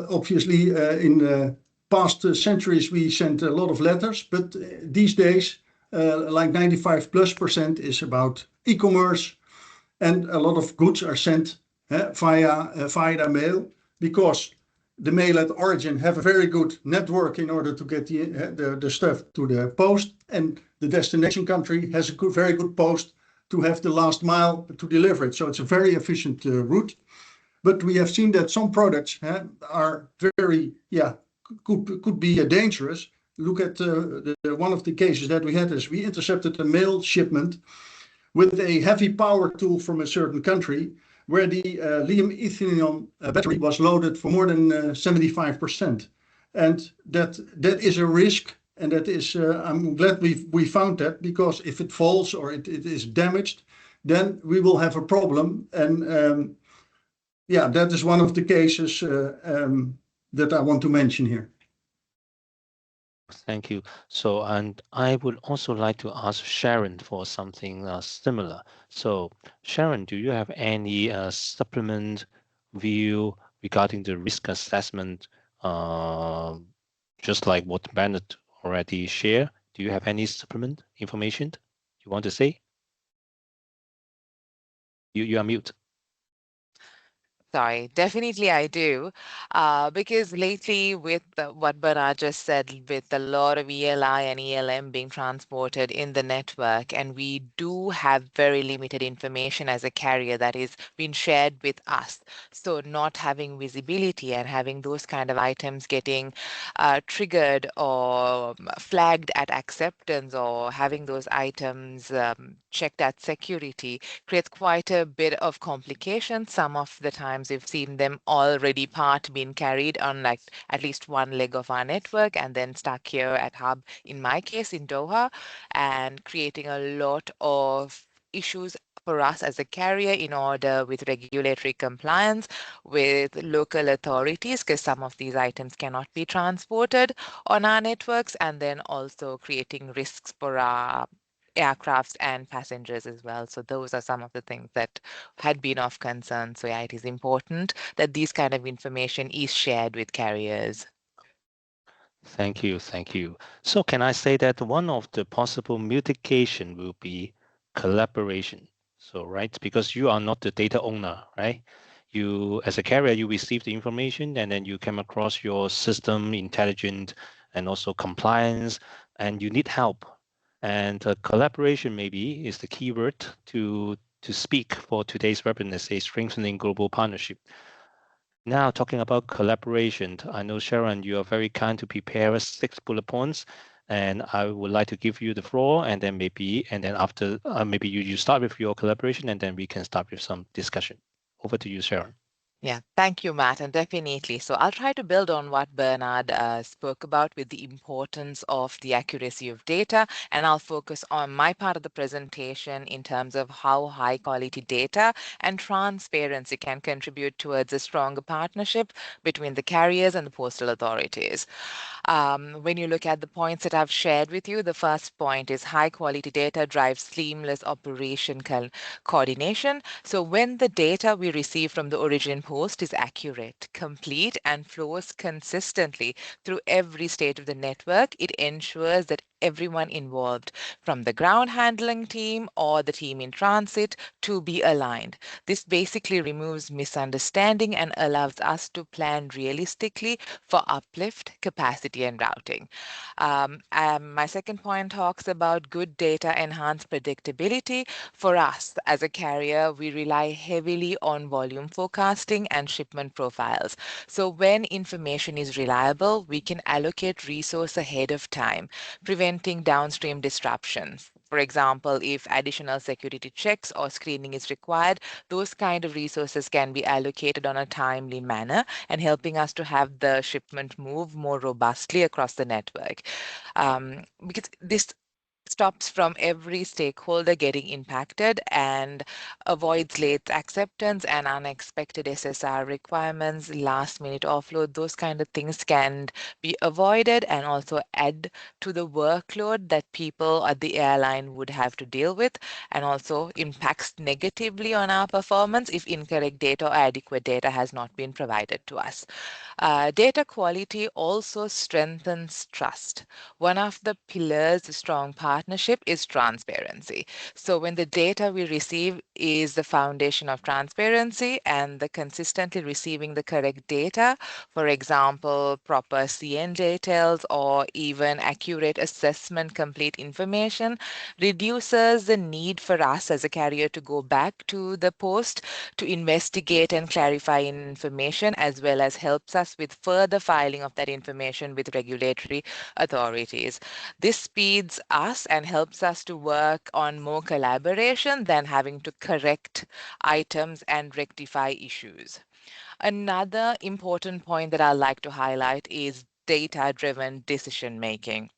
obviously in the past centuries we sent a lot of letters, but these days, like 95+% is about e-commerce, and a lot of goods are sent via mail because the mail at origin have a very good network in order to get the stuff to the post, and the destination country has a very good post to have the last mile to deliver it. So it's a very efficient route. But we have seen that some products are very, could be dangerous. Look at one of the cases that we had is we intercepted a mail shipment with a heavy power tool from a certain country where the lithium-ion battery was loaded for more than 75%. And that is a risk. And that is, I'm glad we found that, because if it falls or it is damaged, then we will have a problem. And that is one of the cases that I want to mention here. Thank you. So, and I would also like to ask Sharon for something similar. So, Sharon, do you have any supplement view regarding the risk assessment, just like what Bernard already shared? Do you have any supplement information you want to say? You are mute. Sorry, definitely I do. Because lately, with what Bernard just said, with a lot of ELI and ELM being transported in the network, and we do have very limited information as a carrier that is being shared with us. So, not having visibility and having those kind of items getting triggered or flagged at acceptance, or having those items checked at security creates quite a bit of complication. Some of the times we've seen them already part being carried on like at least one leg of our network and then stuck here at hub, in my case in Doha, and creating a lot of issues for us as a carrier in order with regulatory compliance with local authorities, because some of these items cannot be transported on our networks, and then also creating risks for our aircrafts and passengers as well. So those are some of the things that had been of concern. So yeah, it is important that these kind of information is shared with carriers. Thank you, thank you. So can I say that one of the possible mitigation will be collaboration? So, right, because you are not the data owner, right? You, as a carrier, you receive the information and then you come across your system intelligent and also compliance, and you need help. And collaboration maybe is the keyword to speak for today's webinar, say strengthening global partnership. Now, talking about collaboration, I know, Sharon, you are very kind to prepare us 6 bullet points, and I would like to give you the floor, and then after, maybe you start with your collaboration, and then we can start with some discussion. Over to you, Sharon. Yeah, thank you, Matt, and definitely. So I'll try to build on what Bernard spoke about with the importance of the accuracy of data, and I'll focus on my part of the presentation in terms of how high quality data and transparency can contribute towards a stronger partnership between the carriers and the postal authorities. When you look at the points that I've shared with you, the first point is high quality data drives seamless operation coordination. So when the data we receive from the origin post is accurate, complete, and flows consistently through every stage of the network, it ensures that everyone involved, from the ground handling team or the team in transit, to be aligned. This basically removes misunderstanding and allows us to plan realistically for uplift, capacity, and routing. My second point talks about good data enhanced predictability. For us as a carrier, we rely heavily on volume forecasting and shipment profiles. So when information is reliable, we can allocate resource ahead of time, preventing downstream disruptions. For example, if additional security checks or screening is required, those kind of resources can be allocated on a timely manner and helping us to have the shipment move more robustly across the network. Because this stops from every stakeholder getting impacted and avoids late acceptance and unexpected SSR requirements, last minute offload, those kind of things can be avoided and also add to the workload that people at the airline would have to deal with, and also impacts negatively on our performance if incorrect data or adequate data has not been provided to us. Data quality also strengthens trust. One of the pillars of strong partnership is transparency. So when the data we receive is the foundation of transparency and the consistently receiving the correct data, for example, proper CN details or even accurate assessment complete information, reduces the need for us as a carrier to go back to the post to investigate and clarify information, as well as helps us with further filing of that information with regulatory authorities. This speeds us and helps us to work on more collaboration than having to correct items and rectify issues. Another important point that I'd like to highlight is data-driven decision making.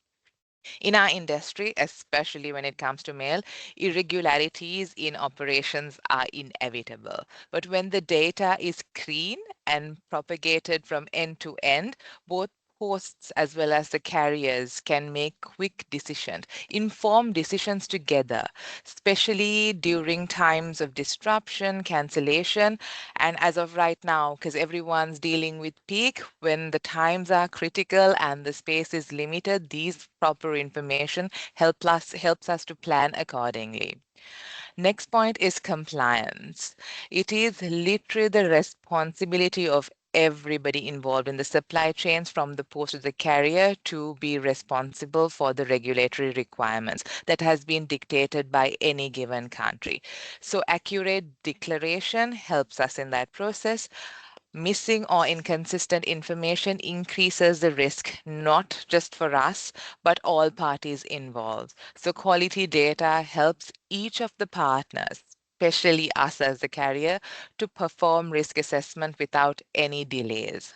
In our industry, especially when it comes to mail, irregularities in operations are inevitable. But when the data is clean and propagated from end to end, both hosts as well as the carriers can make quick decisions, informed decisions together, especially during times of disruption, cancellation, and as of right now, because everyone's dealing with peak, when the times are critical and the space is limited, these proper information helps us to plan accordingly. Next point is compliance. It is literally the responsibility of everybody involved in the supply chains from the port to the carrier to be responsible for the regulatory requirements that has been dictated by any given country. So accurate declaration helps us in that process. Missing or inconsistent information increases the risk, not just for us, but all parties involved. So quality data helps each of the partners, especially us as the carrier, to perform risk assessment without any delays.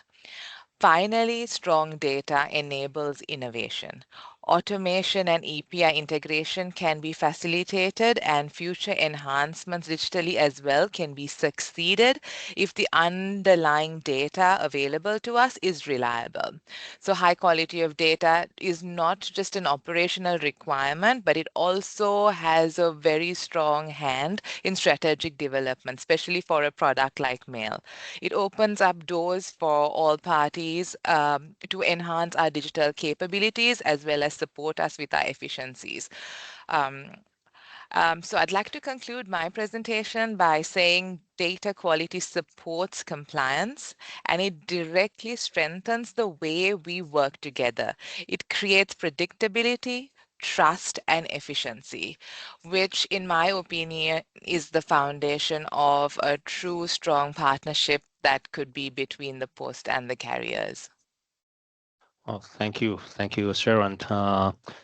Finally, strong data enables innovation. Automation and API integration can be facilitated, and future enhancements digitally as well can be succeeded if the underlying data available to us is reliable. So high quality of data is not just an operational requirement, but it also has a very strong hand in strategic development, especially for a product like mail. It opens up doors for all parties to enhance our digital capabilities as well as support us with our efficiencies. Um, so I'd like to conclude my presentation by saying data quality supports compliance and it directly strengthens the way we work together. It creates predictability, trust, and efficiency, which in my opinion is the foundation of a true strong partnership that could be between the post and the carriers. Oh, thank you. Thank you, Sharon.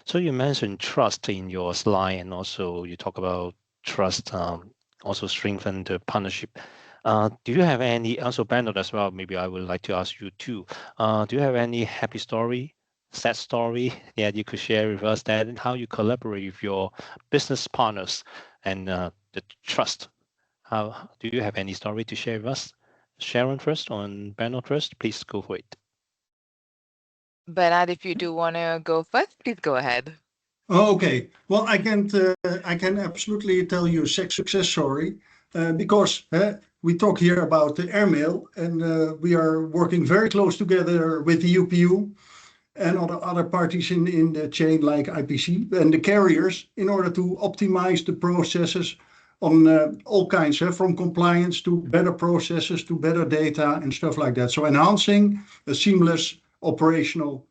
So you mentioned trust in your slide, and also you talk about trust also strengthen the partnership. Do you have any, also Bernard as well, maybe I would like to ask you too. Do you have any happy story, sad story that you could share with us that and how you collaborate with your business partners and the trust? How do you have any story to share with us? Sharon first or Bernard first? Please go for it. Bernard, if you do want to go first, please go ahead. Okay, well, I can absolutely tell you a success story because we talk here about the airmail, and we are working very close together with the UPU and other parties in the chain like IPC and the carriers in order to optimize the processes on all kinds, from compliance to better processes to better data and stuff like that. So enhancing a seamless operational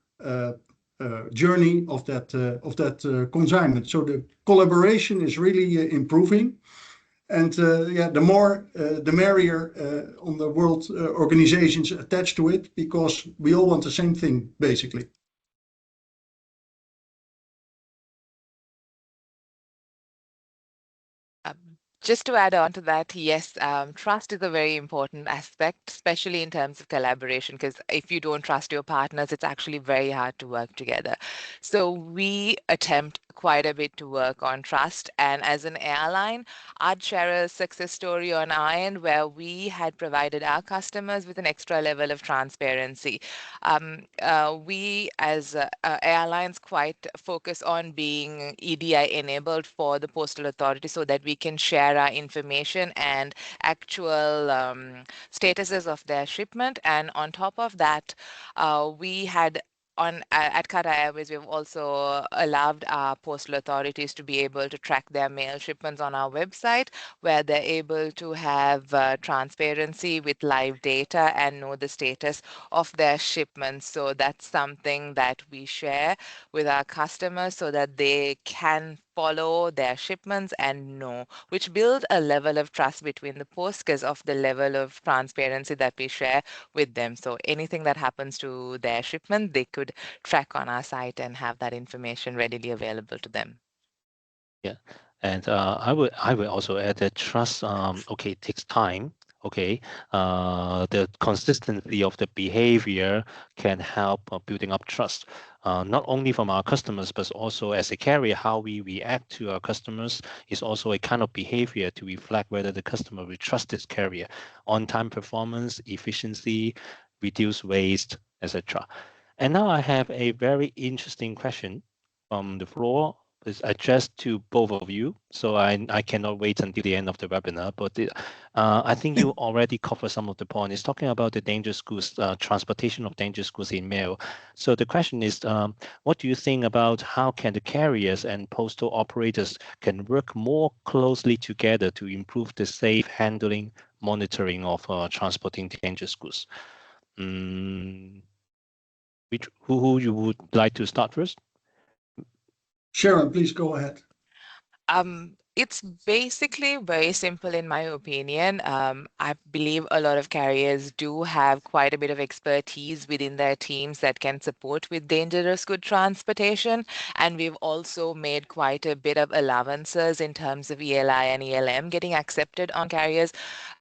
journey of that consignment. So the collaboration is really improving. And yeah, the more, the merrier on the world organizations attached to it, because we all want the same thing, basically. Just to add on to that, yes, trust is a very important aspect, especially in terms of collaboration, because if you don't trust your partners, it's actually very hard to work together. So we attempt quite a bit to work on trust. And as an airline, I'd share a success story on our end where we had provided our customers with an extra level of transparency. We as airlines quite focus on being EDI enabled for the postal authority so that we can share our information and actual statuses of their shipment. And on top of that, we had at Qatar Airways, we've also allowed our postal authorities to be able to track their mail shipments on our website, where they're able to have transparency with live data and know the status of their shipments. So that's something that we share with our customers so that they can follow their shipments and know, which build a level of trust between the posts because of the level of transparency that we share with them. So anything that happens to their shipment, they could track on our site and have that information readily available to them. Yeah, and I would also add that trust. Okay, takes time. Okay, the consistency of the behavior can help building up trust, not only from our customers, but also as a carrier, how we react to our customers is also a kind of behavior to reflect whether the customer will trust this carrier. On-time performance, efficiency, reduce waste, etc. And now I have a very interesting question from the floor. is addressed to both of you, so I cannot wait until the end of the webinar. But I think you already covered some of the points. It's talking about the dangerous goods, transportation of dangerous goods in mail. So the question is, what do you think about how can the carriers and postal operators can work more closely together to improve the safe handling, monitoring of transporting dangerous goods? Who you would like to start first? Sharon, please go ahead. It's basically very simple in my opinion. I believe a lot of carriers do have quite a bit of expertise within their teams that can support with dangerous good transportation. And we've also made quite a bit of allowances in terms of ELI and ELM getting accepted on carriers.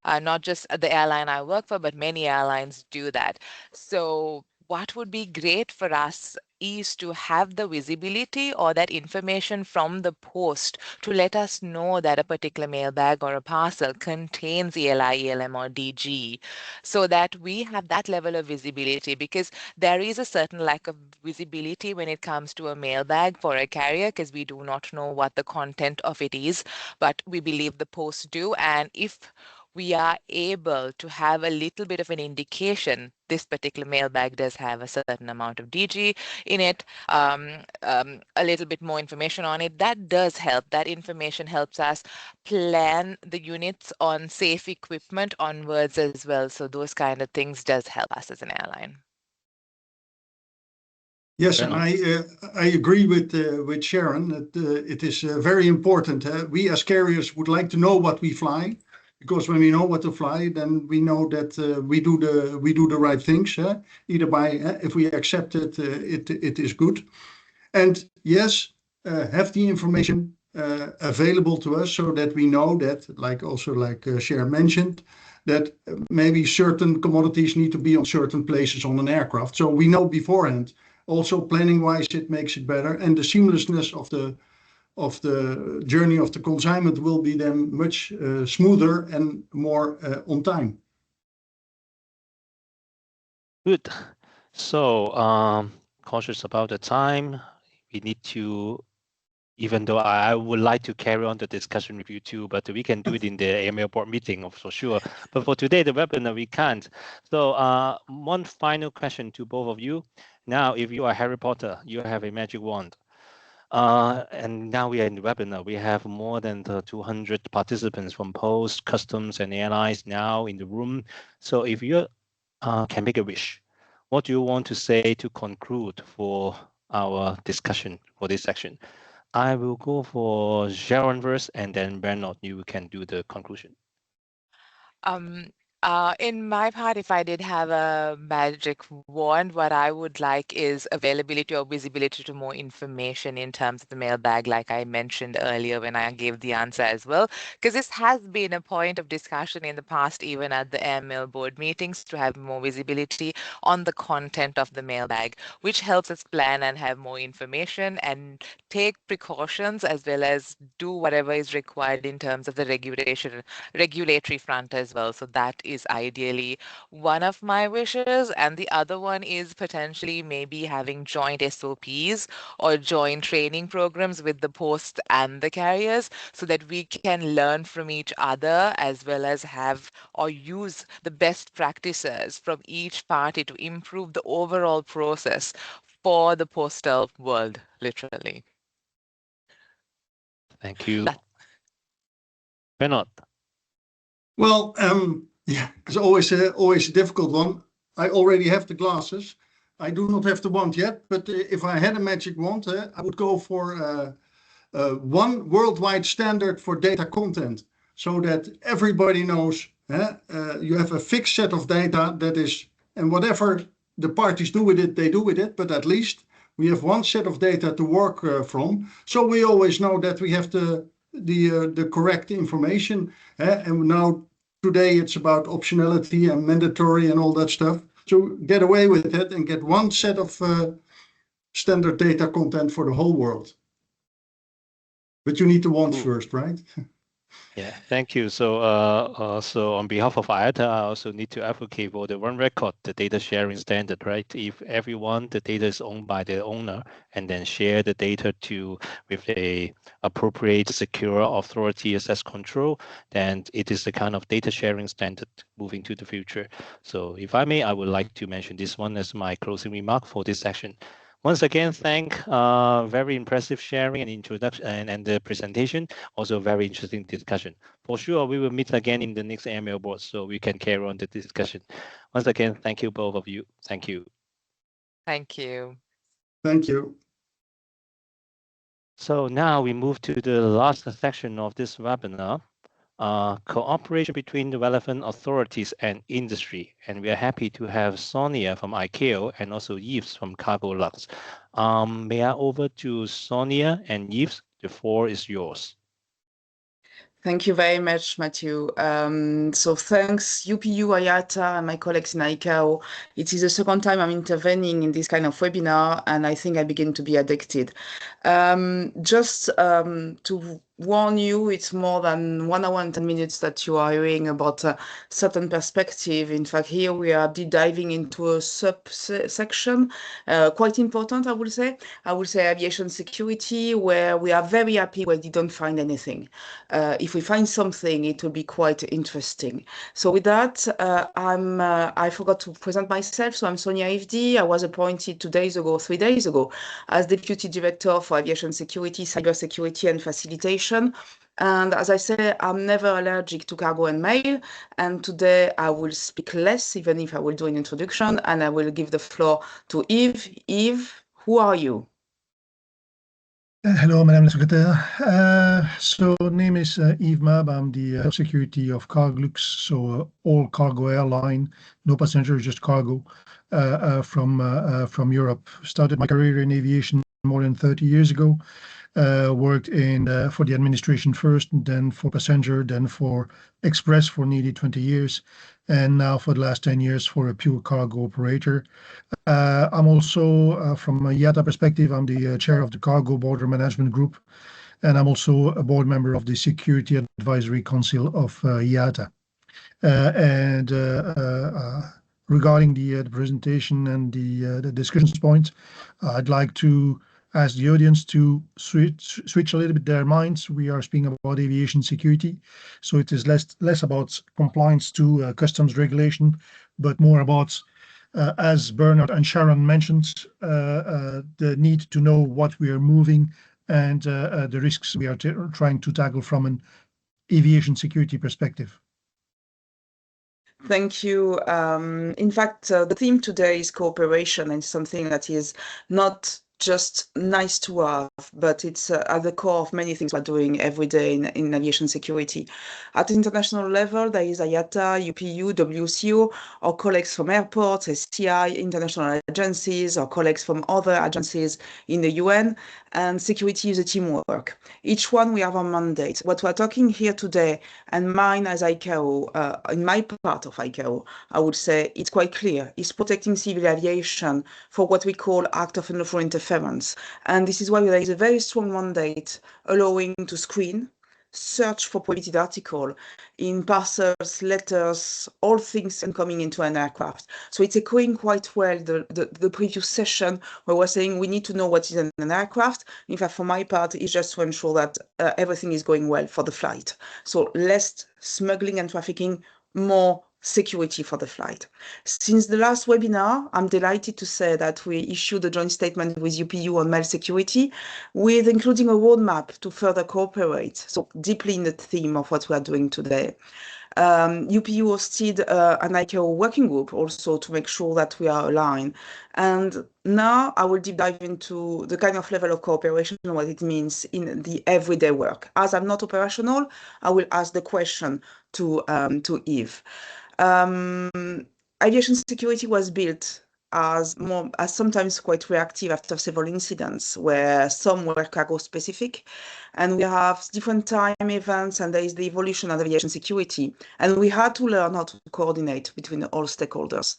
Not just the airline I work for, but many airlines do that. So what would be great for us is to have the visibility or that information from the post to let us know that a particular mailbag or a parcel contains ELI, ELM, or DG, so that we have that level of visibility, because there is a certain lack of visibility when it comes to a mailbag for a carrier, because we do not know what the content of it is, but we believe the posts do. And if we are able to have a little bit of an indication, this particular mailbag does have a certain amount of DG in it, a little bit more information on it, that does help. That information helps us plan the units on safe equipment onwards as well. So those kind of things does help us as an airline. Yes, and I agree with Sharon that it is very important. We as carriers would like to know what we fly, because when we know what to fly, then we know that we do the right things. Either by if we accept it, it is good. And yes, have the information available to us so that we know that, like Sharon mentioned, that maybe certain commodities need to be on certain places on an aircraft. So we know beforehand. Also, planning-wise, it makes it better, and the seamlessness of the journey of the consignment will be then much smoother and more on time. Good. So, cautious about the time. We need to, even though I would like to carry on the discussion with you too, but we can do it in the AML board meeting for sure. But for today, the webinar, we can't. So one final question to both of you. Now, if you are Harry Potter, you have a magic wand. And now we are in the webinar. We have more than 200 participants from Post, Customs, and Airlines now in the room. So if you can make a wish, what do you want to say to conclude for our discussion for this section? I will go for Sharon first, and then Bernard, you can do the conclusion. In my part, if I did have a magic wand, what I would like is availability or visibility to more information in terms of the mailbag, like I mentioned earlier when I gave the answer as well, because this has been a point of discussion in the past, even at the AirMail board meetings, to have more visibility on the content of the mailbag, which helps us plan and have more information and take precautions, as well as do whatever is required in terms of the regulatory front as well. So that is ideally one of my wishes. And the other one is potentially maybe having joint SOPs or joint training programs with the post and the carriers, so that we can learn from each other, as well as have or use the best practices from each party to improve the overall process for the postal world, literally. Thank you. Bernard. Well, yeah, it's always a difficult one. I already have the glasses. I do not have the wand yet, but if I had a magic wand, I would go for one worldwide standard for data content, so that everybody knows you have a fixed set of data that is, and whatever the parties do with it, they do with it, but at least we have one set of data to work from, so we always know that we have the correct information. And now today it's about optionality and mandatory and all that stuff. So get away with it and get one set of standard data content for the whole world. But you need the wand first, right? Yeah, thank you. So, so on behalf of IATA, I also need to advocate for the one record, the data sharing standard, right? If everyone, the data is owned by the owner, and then share the data with a appropriate, secure authority access control, then it is the kind of data sharing standard moving to the future. So, if I may, I would like to mention this one as my closing remark for this session. Once again, very impressive sharing and introduction and the presentation. Also very interesting discussion. For sure, we will meet again in the next AML board so we can carry on the discussion. Once again, thank you both of you. Thank you. Thank you. Thank you. So now we move to the last section of this webinar. Cooperation between the relevant authorities and industry. And we are happy to have Sonia from ICAO and also Yves from Cargo Lux. May I over to Sonia and Yves? The floor is yours. Thank you very much, Matthew. So thanks UPU, IATA, and my colleagues in ICAO. It is the second time I'm intervening in this kind of webinar, and I think I begin to be addicted. Just to warn you, it's more than 1 hour and 10 minutes that you are hearing about a certain perspective. In fact, here we are deep diving into a subsection, quite important, I would say. I would say aviation security, where we are very happy we didn't find anything. If we find something, it will be quite interesting. So with that, I forgot to present myself. So I'm Sonia Ifdi. I was appointed 3 days ago, as Deputy Director for Aviation Security, Cybersecurity and Facilitation. And as I say, I'm never allergic to cargo and mail. And today I will speak less, even if I will do an introduction, and I will give the floor to Yves. Yves, who are you? Hello, Madame la Secrétaire. So name is Yves Mab. I'm the head of security of Carglux, so all cargo airline, no passenger, just cargo from Europe. Started my career in aviation more than 30 years ago. Worked for the administration first, then for passenger, then for express for nearly 20 years, and now for the last 10 years for a pure cargo operator. I'm also, from a IATA perspective, I'm the chair of the Cargo Border Management Group, and I'm also a board member of the Security Advisory Council of IATA. Regarding the presentation and the discussions point, I'd like to ask the audience to switch a little bit their minds. We are speaking about aviation security, so it is less about compliance to customs regulation, but more about, as Bernard and Sharon mentioned, the need to know what we are moving and the risks we are trying to tackle from an aviation security perspective. Thank you. In fact, the theme today is cooperation, and something that is not just nice to have, but it's at the core of many things we're doing every day in aviation security. At international level, there is IATA, UPU, WCO, our colleagues from airports, SCI, international agencies, our colleagues from other agencies in the UN, and security is a teamwork. Each one, we have a mandate. What we're talking here today, and mine as ICAO, in my part of ICAO, I would say it's quite clear, is protecting civil aviation for what we call act of unlawful interference. And this is why there is a very strong mandate allowing to screen, search for prohibited article in parcels, letters, all things coming into an aircraft. So it's echoing quite well the previous session where we're saying we need to know what is in an aircraft. In fact, for my part, it's just to ensure that everything is going well for the flight. So less smuggling and trafficking, more security for the flight. Since the last webinar, I'm delighted to say that we issued a joint statement with UPU on mail security, with including a roadmap to further cooperate, so deeply in the theme of what we are doing today. UPU hosted an ICAO working group also to make sure that we are aligned. And now I will deep dive into the kind of level of cooperation and what it means in the everyday work. As I'm not operational, I will ask the question to Yves. Aviation security was built as sometimes quite reactive after several incidents where some were cargo specific, and we have different time events, and there is the evolution of aviation security, and we had to learn how to coordinate between all stakeholders.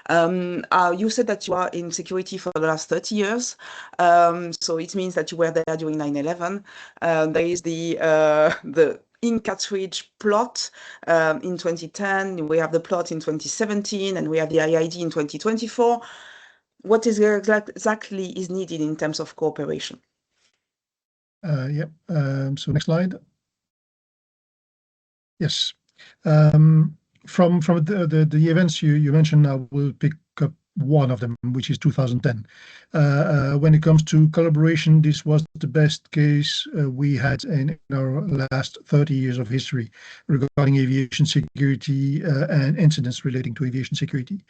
You said that you are in security for the last 30 years, so it means that you were there during 9/11. There is the in cartridge plot in 2010. We have the plot in 2017, and we have the IID in 2024. What is exactly is needed in terms of cooperation? Yep. So next slide. Yes. From the events you mentioned, I will pick up one of them, which is 2010. When it comes to collaboration, this was the best case we had in our last 30 years of history regarding aviation security and incidents relating to aviation security.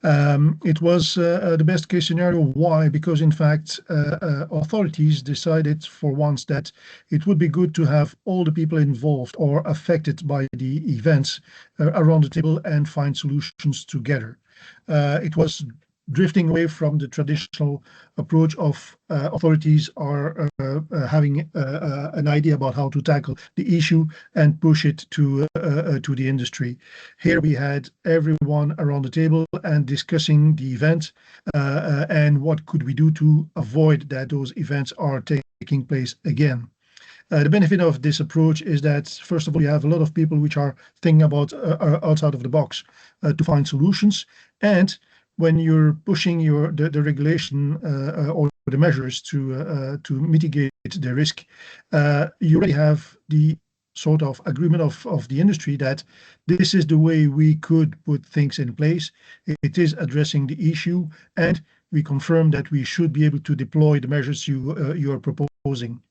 It was the best case scenario. Why? Because in fact, authorities decided for once that it would be good to have all the people involved or affected by the events around the table and find solutions together. It was drifting away from the traditional approach of authorities are having an idea about how to tackle the issue and push it to the industry. Here we had everyone around the table and discussing the event and what could we do to avoid that those events are taking place again. The benefit of this approach is that, first of all, you have a lot of people which are thinking about outside of the box to find solutions. And when you're pushing the regulation or the measures to mitigate the risk, you already have the sort of agreement of the industry that this is the way we could put things in place. It is addressing the issue, and we confirm that we should be able to deploy the measures you are proposing.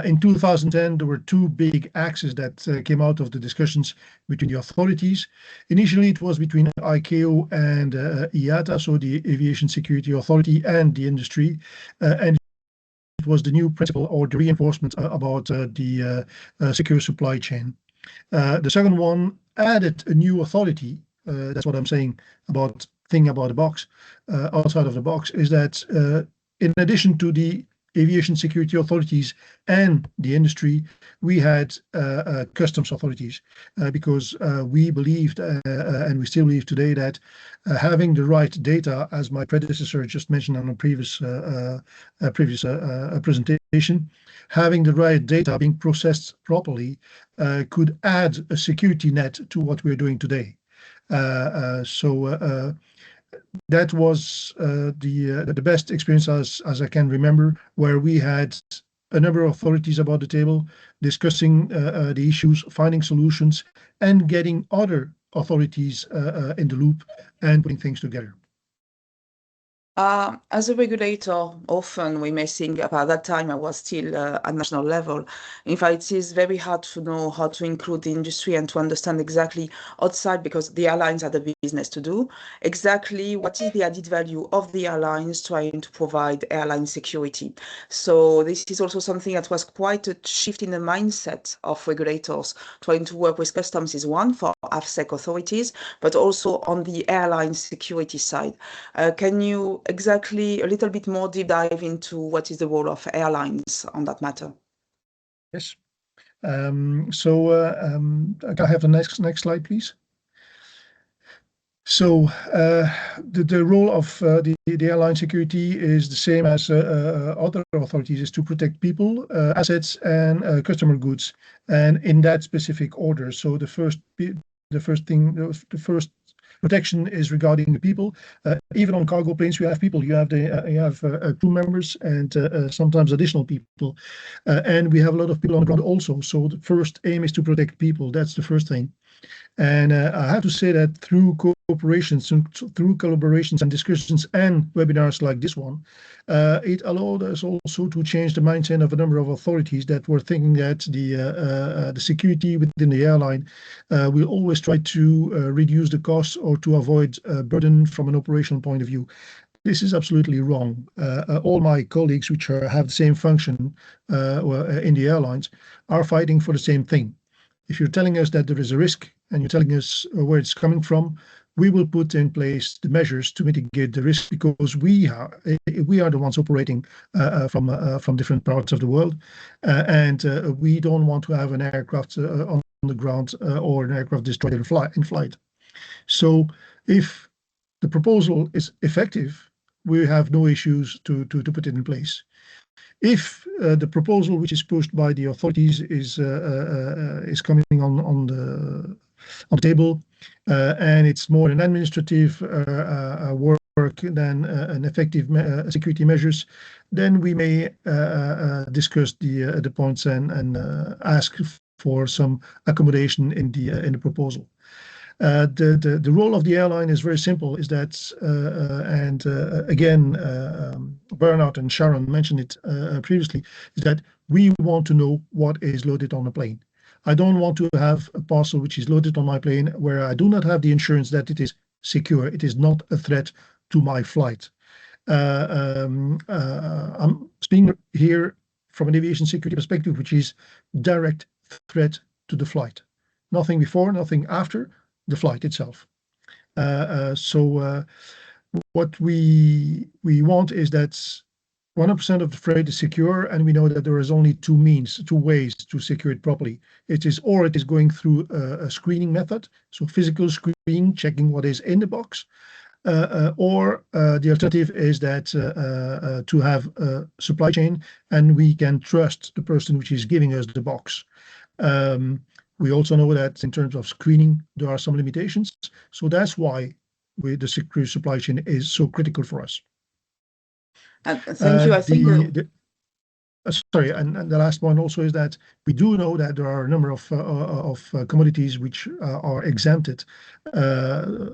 In 2010, there were two big axes that came out of the discussions between the authorities. Initially, it was between ICAO and IATA, so the Aviation Security Authority, and the industry. And it was the new principle or the reinforcement about the secure supply chain. The second one added a new authority. That's what I'm saying about thinking about the box, outside of the box, is that in addition to the aviation security authorities and the industry, we had customs authorities because we believed and we still believe today that having the right data, as my predecessor just mentioned on a previous presentation, having the right data being processed properly could add a security net to what we're doing today. That was the best experience as I can remember, where we had a number of authorities about the table discussing the issues, finding solutions, and getting other authorities in the loop and putting things together. As a regulator, often we may think about that time I was still at national level. In fact, it is very hard to know how to include the industry and to understand exactly outside, because the airlines are the business to do, exactly what is the added value of the airlines trying to provide airline security. So this is also something that was quite a shift in the mindset of regulators. Trying to work with customs is one for AFSEC authorities, but also on the airline security side. Can you exactly a little bit more deep dive into what is the role of airlines on that matter? Yes. Can I have the next slide, please? So the role of the airline security is the same as other authorities, is to protect people, assets, and customer goods, and in that specific order. So the first protection is regarding the people. Even on cargo planes, you have people. You have crew members and sometimes additional people, and we have a lot of people on the ground also. So the first aim is to protect people. That's the first thing. And I have to say that through collaborations and discussions and webinars like this one, it allowed us also to change the mindset of a number of authorities that were thinking that the security within the airline will always try to reduce the costs or to avoid burden from an operational point of view. This is absolutely wrong. All my colleagues, which have the same function in the airlines, are fighting for the same thing. If you're telling us that there is a risk and you're telling us where it's coming from, we will put in place the measures to mitigate the risk, because we are the ones operating from different parts of the world, and we don't want to have an aircraft on the ground or an aircraft destroyed in flight. So if the proposal is effective, we have no issues to put it in place. If the proposal which is pushed by the authorities is coming on the table, and it's more an administrative work than an effective security measures, then we may discuss the points and ask for some accommodation in the proposal. The role of the airline is very simple, is that, again, Bernard and Sharon mentioned it previously, is that we want to know what is loaded on a plane. I don't want to have a parcel which is loaded on my plane where I do not have the insurance that it is secure. It is not a threat to my flight. I'm speaking here from an aviation security perspective, which is direct threat to the flight. Nothing before, nothing after the flight itself. What we want is that 100% of the freight is secure, and we know that there is only two ways to secure it properly. It is going through a screening method, so physical screening, checking what is in the box, or the alternative is that to have a supply chain, and we can trust the person which is giving us the box. We also know that in terms of screening, there are some limitations. So that's why the secure supply chain is so critical for us. Thank you. I think sorry, and the last one also is that we do know that there are a number of commodities which are exempted,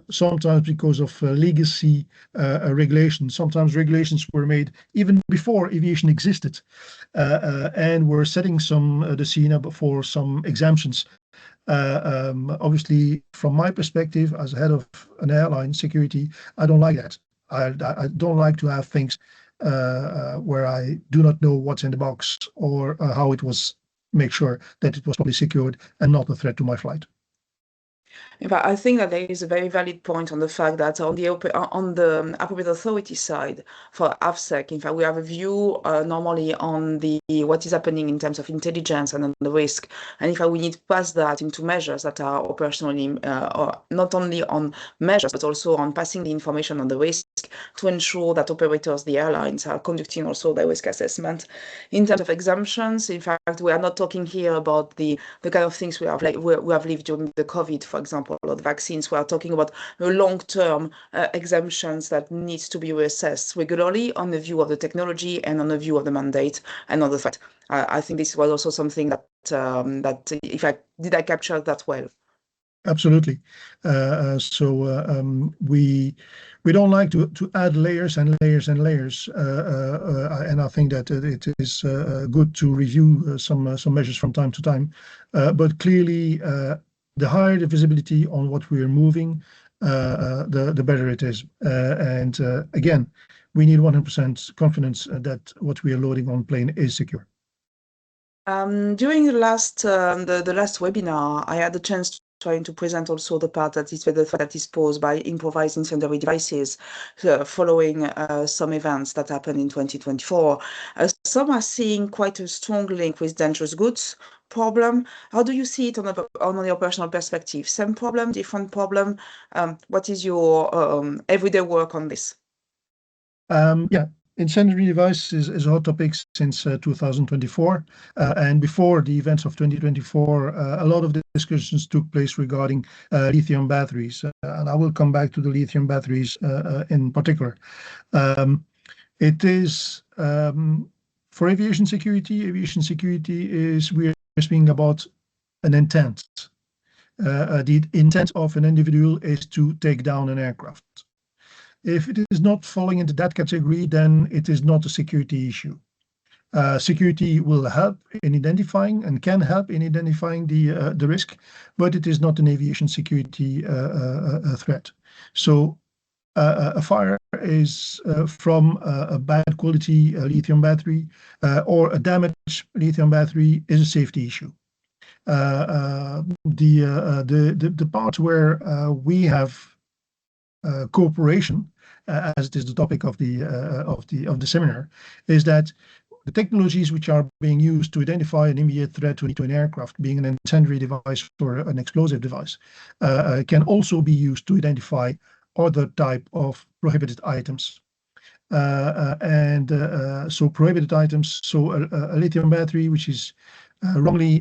sometimes because of legacy regulations. Sometimes regulations were made even before aviation existed, and we're setting the scene for some exemptions. Obviously, from my perspective as head of an airline security, I don't like that. I don't like to have things where I do not know what's in the box or how it was, make sure that it was properly secured and not a threat to my flight. In fact, I think that there is a very valid point on the fact that on the appropriate authority side for AFSEC, in fact, we have a view normally on what is happening in terms of intelligence and on the risk. And in fact, we need to pass that into measures that are operationally, or not only on measures, but also on passing the information on the risk to ensure that operators, the airlines, are conducting also their risk assessment. In terms of exemptions, in fact, we are not talking here about the kind of things we have lived during the COVID, for example, or the vaccines. We are talking about long-term exemptions that needs to be reassessed regularly on the view of the technology and on the view of the mandate and on the fact. I think this was also something that if I capture that well. Absolutely. We don't like to add layers and layers and layers, and I think that it is good to review some measures from time to time. But clearly, the higher the visibility on what we are moving, the better it is. And again, we need 100% confidence that what we are loading on plane is secure. During the last webinar, I had the chance trying to present also the part that is the threat that is posed by improvised incendiary devices following some events that happened in 2024. Some are seeing quite a strong link with dangerous goods problem. How do you see it on the operational perspective? Same problem, different problem? What is your everyday work on this? Yeah. Incendiary device is a hot topic since 2024, and before the events of 2024, a lot of the discussions took place regarding lithium batteries, and I will come back to the lithium batteries in particular. It is for aviation security. Aviation security is we are speaking about an intent. The intent of an individual is to take down an aircraft. If it is not falling into that category, then it is not a security issue. Security will help in identifying and can help in identifying the risk, but it is not an aviation security threat. So a fire is from a bad quality lithium battery or a damaged lithium battery is a safety issue. The part where we have cooperation, as it is the topic of the seminar, is that the technologies which are being used to identify an immediate threat to an aircraft, being an incendiary device or an explosive device, can also be used to identify other type of prohibited items. So prohibited items, so a lithium battery which is wrongly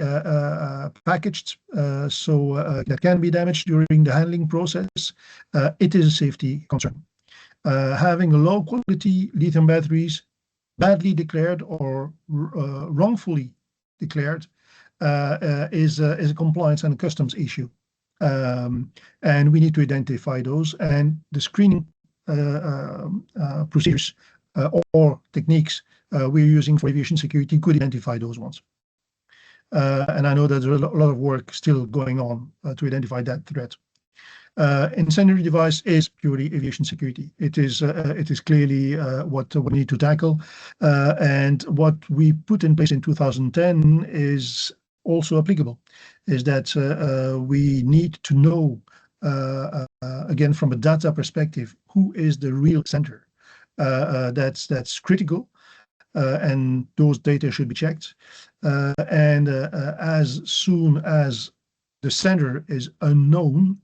packaged, that can be damaged during the handling process, it is a safety concern. Having low quality lithium batteries badly declared or wrongfully declared is a compliance and customs issue. And we need to identify those, and the screening procedures or techniques we're using for aviation security could identify those ones. And I know that there's a lot of work still going on to identify that threat. Incendiary device is purely aviation security. It is clearly what we need to tackle, and what we put in place in 2010 is also applicable. Is that we need to know again from a data perspective who is the real sender. That's critical, and those data should be checked. And as soon as the sender is unknown,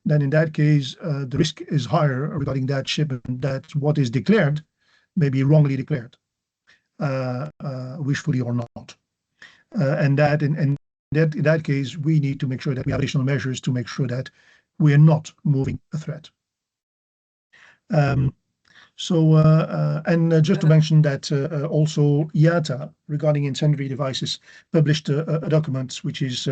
then in that case, the risk is higher regarding that shipment that what is declared may be wrongly declared, wishfully or not. And that in that case, we need to make sure that we have additional measures to make sure that we are not moving a threat. Just to mention that also IATA, regarding incendiary devices, published a document which is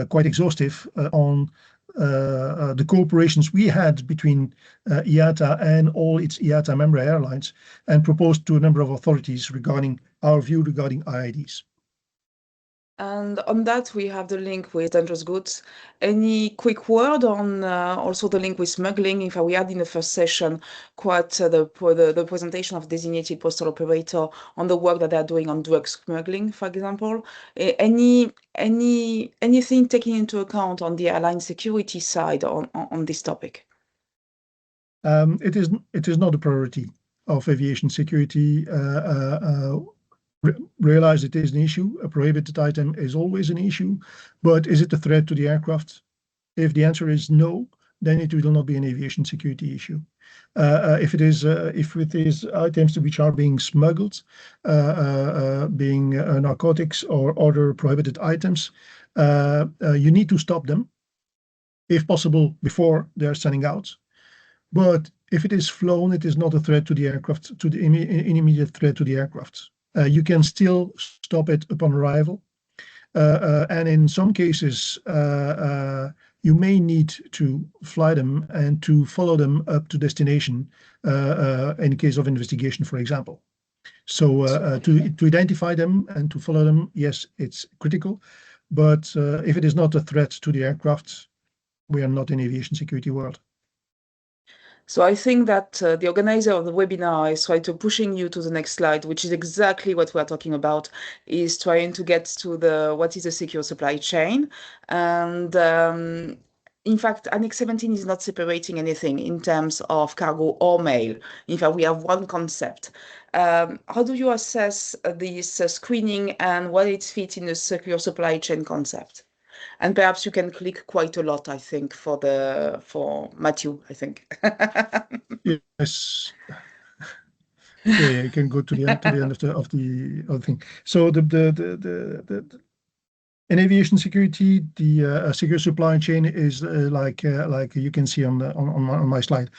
quite exhaustive on the cooperations we had between IATA and all its IATA member airlines, and proposed to a number of authorities regarding our view regarding IIDs. And on that, we have the link with dangerous goods. Any quick word on also the link with smuggling? In fact, we had in the first session quite the presentation of designated postal operator on the work that they're doing on drug smuggling, for example. Anything taken into account on the airline security side on this topic? It is not a priority of aviation security. Realize it is an issue. A prohibited item is always an issue, but is it a threat to the aircraft? If the answer is no, then it will not be an aviation security issue. If it is items which are being smuggled, being narcotics or other prohibited items, you need to stop them, if possible, before they're sending out. But if it is flown, it is not a threat to the aircraft, an immediate threat to the aircraft. You can still stop it upon arrival. And in some cases, you may need to fly them and to follow them up to destination in case of investigation, for example. So to identify them and to follow them, yes, it's critical. But if it is not a threat to the aircraft, we are not in aviation security world. So I think that the organizer of the webinar is trying to pushing you to the next slide, which is exactly what we're talking about, is trying to get to what is a secure supply chain. And in fact, Annex 17 is not separating anything in terms of cargo or mail. In fact, we have one concept. How do you assess this screening and what it fits in the secure supply chain concept? And perhaps you can click quite a lot, I think, for Matthew, I think. Yes. Yeah, you can go to the end of the thing. So in aviation security, the secure supply chain is like you can see on my slide,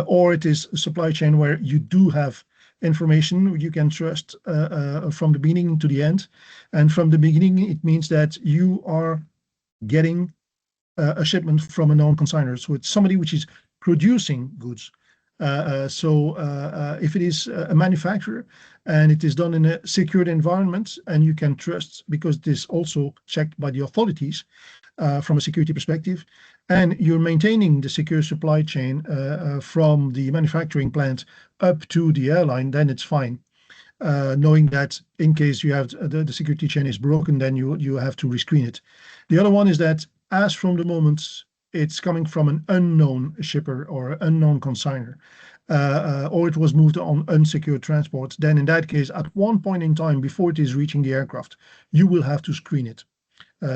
or it is a supply chain where you do have information you can trust from the beginning to the end. And from the beginning, it means that you are getting a shipment from a known consignor. So it's somebody which is producing goods. If it is a manufacturer and it is done in a secured environment and you can trust, because it is also checked by the authorities from a security perspective, and you're maintaining the secure supply chain from the manufacturing plant up to the airline, then it's fine. Knowing that in case you have the security chain is broken, then you have to rescreen it. The other one is that as from the moment it's coming from an unknown shipper or unknown consignor, or it was moved on unsecured transport, then in that case, at one point in time before it is reaching the aircraft, you will have to screen it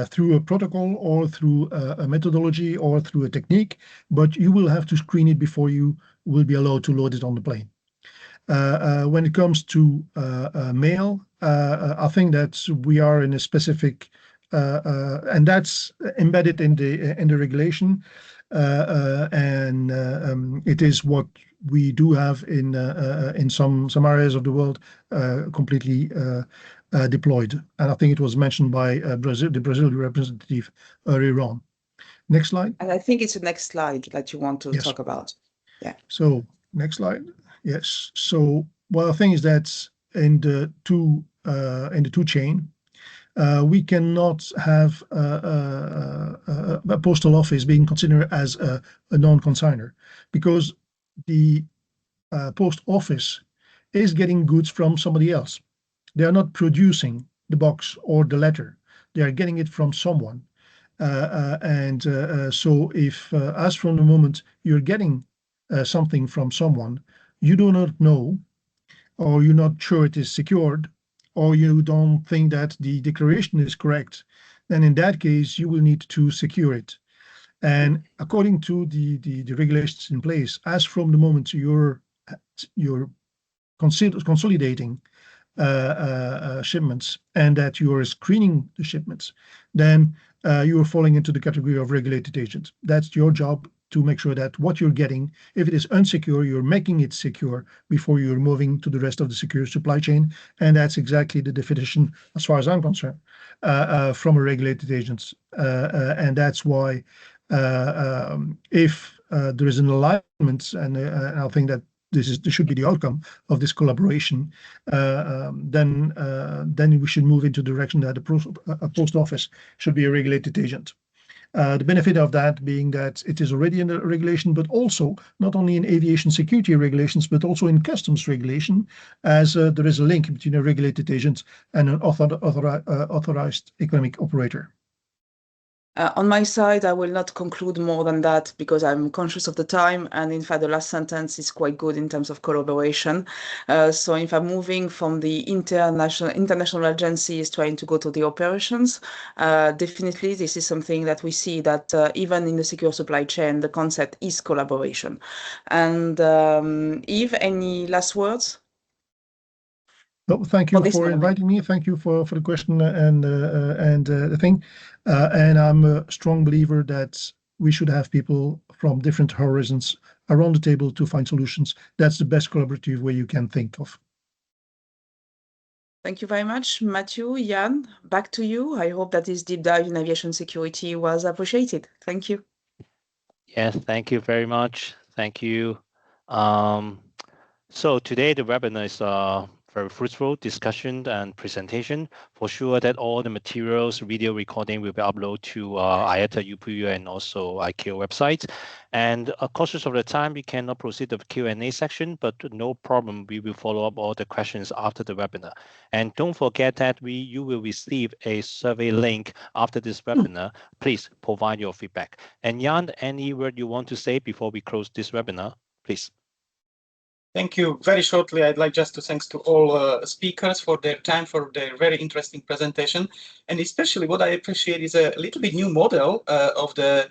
through a protocol or through a methodology or through a technique, but you will have to screen it before you will be allowed to load it on the plane. When it comes to mail, I think that we are in a specific, and that's embedded in the regulation, and it is what we do have in some areas of the world completely deployed. And I think it was mentioned by the Brazilian representative earlier on. Next slide. And I think it's the next slide that you want to talk about. Yeah. So next slide. Yes. So the thing is that in the two chain, we cannot have a postal office being considered as a non-consigner, because the post office is getting goods from somebody else. They are not producing the box or the letter. They are getting it from someone. So if, as from the moment you're getting something from someone, you do not know, or you're not sure it is secured, or you don't think that the declaration is correct, then in that case, you will need to secure it. And according to the regulations in place, as from the moment you're consolidating shipments and that you are screening the shipments, then you are falling into the category of regulated agent. That's your job, to make sure that what you're getting, if it is unsecure, you're making it secure before you're moving to the rest of the secure supply chain. And that's exactly the definition, as far as I'm concerned, from a regulated agent. And that's why if there is an alignment, and I think that this should be the outcome of this collaboration, then we should move into the direction that a post office should be a regulated agent. The benefit of that being that it is already in the regulation, but also not only in aviation security regulations, but also in customs regulation, as there is a link between a regulated agent and an authorized economic operator. On my side, I will not conclude more than that because I'm conscious of the time. And in fact, the last sentence is quite good in terms of collaboration. So if I'm moving from the international agencies trying to go to the operations, definitely this is something that we see that even in the secure supply chain, the concept is collaboration. And Yves, any last words? No, thank you for inviting me. Thank you for the question and the thing. And I'm a strong believer that we should have people from different horizons around the table to find solutions. That's the best collaborative way you can think of. Thank you very much, Matthew. Jan, back to you. I hope that this deep dive in aviation security was appreciated. Thank you. Yes, thank you very much. Thank you. So today the webinar is very fruitful discussion and presentation. For sure that all the materials, video recording will be uploaded to IATA-UPU and also ICAO website. And cautious of the time, we cannot proceed with the Q&A section, but no problem. We will follow up all the questions after the webinar. And don't forget that you will receive a survey link after this webinar. Please provide your feedback. And Jan, any word you want to say before we close this webinar, please. Thank you. Very shortly, I'd like just to thanks to all speakers for their time, for their very interesting presentation. And especially what I appreciate is a little bit new model of the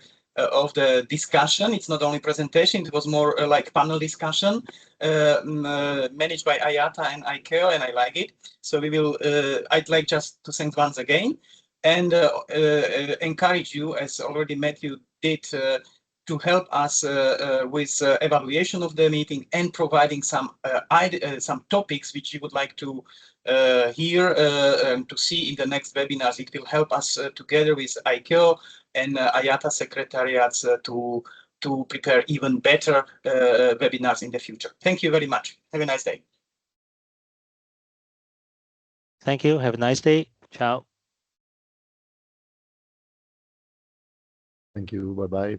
discussion. It's not only presentation, it was more like panel discussion managed by IATA and ICAO, and I like it. So we will, I'd like just to thank once again and encourage you, as already Matthew did, to help us with evaluation of the meeting and providing some topics which you would like to hear and to see in the next webinars. It will help us together with ICAO and IATA secretariats to prepare even better webinars in the future. Thank you very much. Have a nice day. Thank you. Have a nice day. Ciao. Thank you. Bye-bye.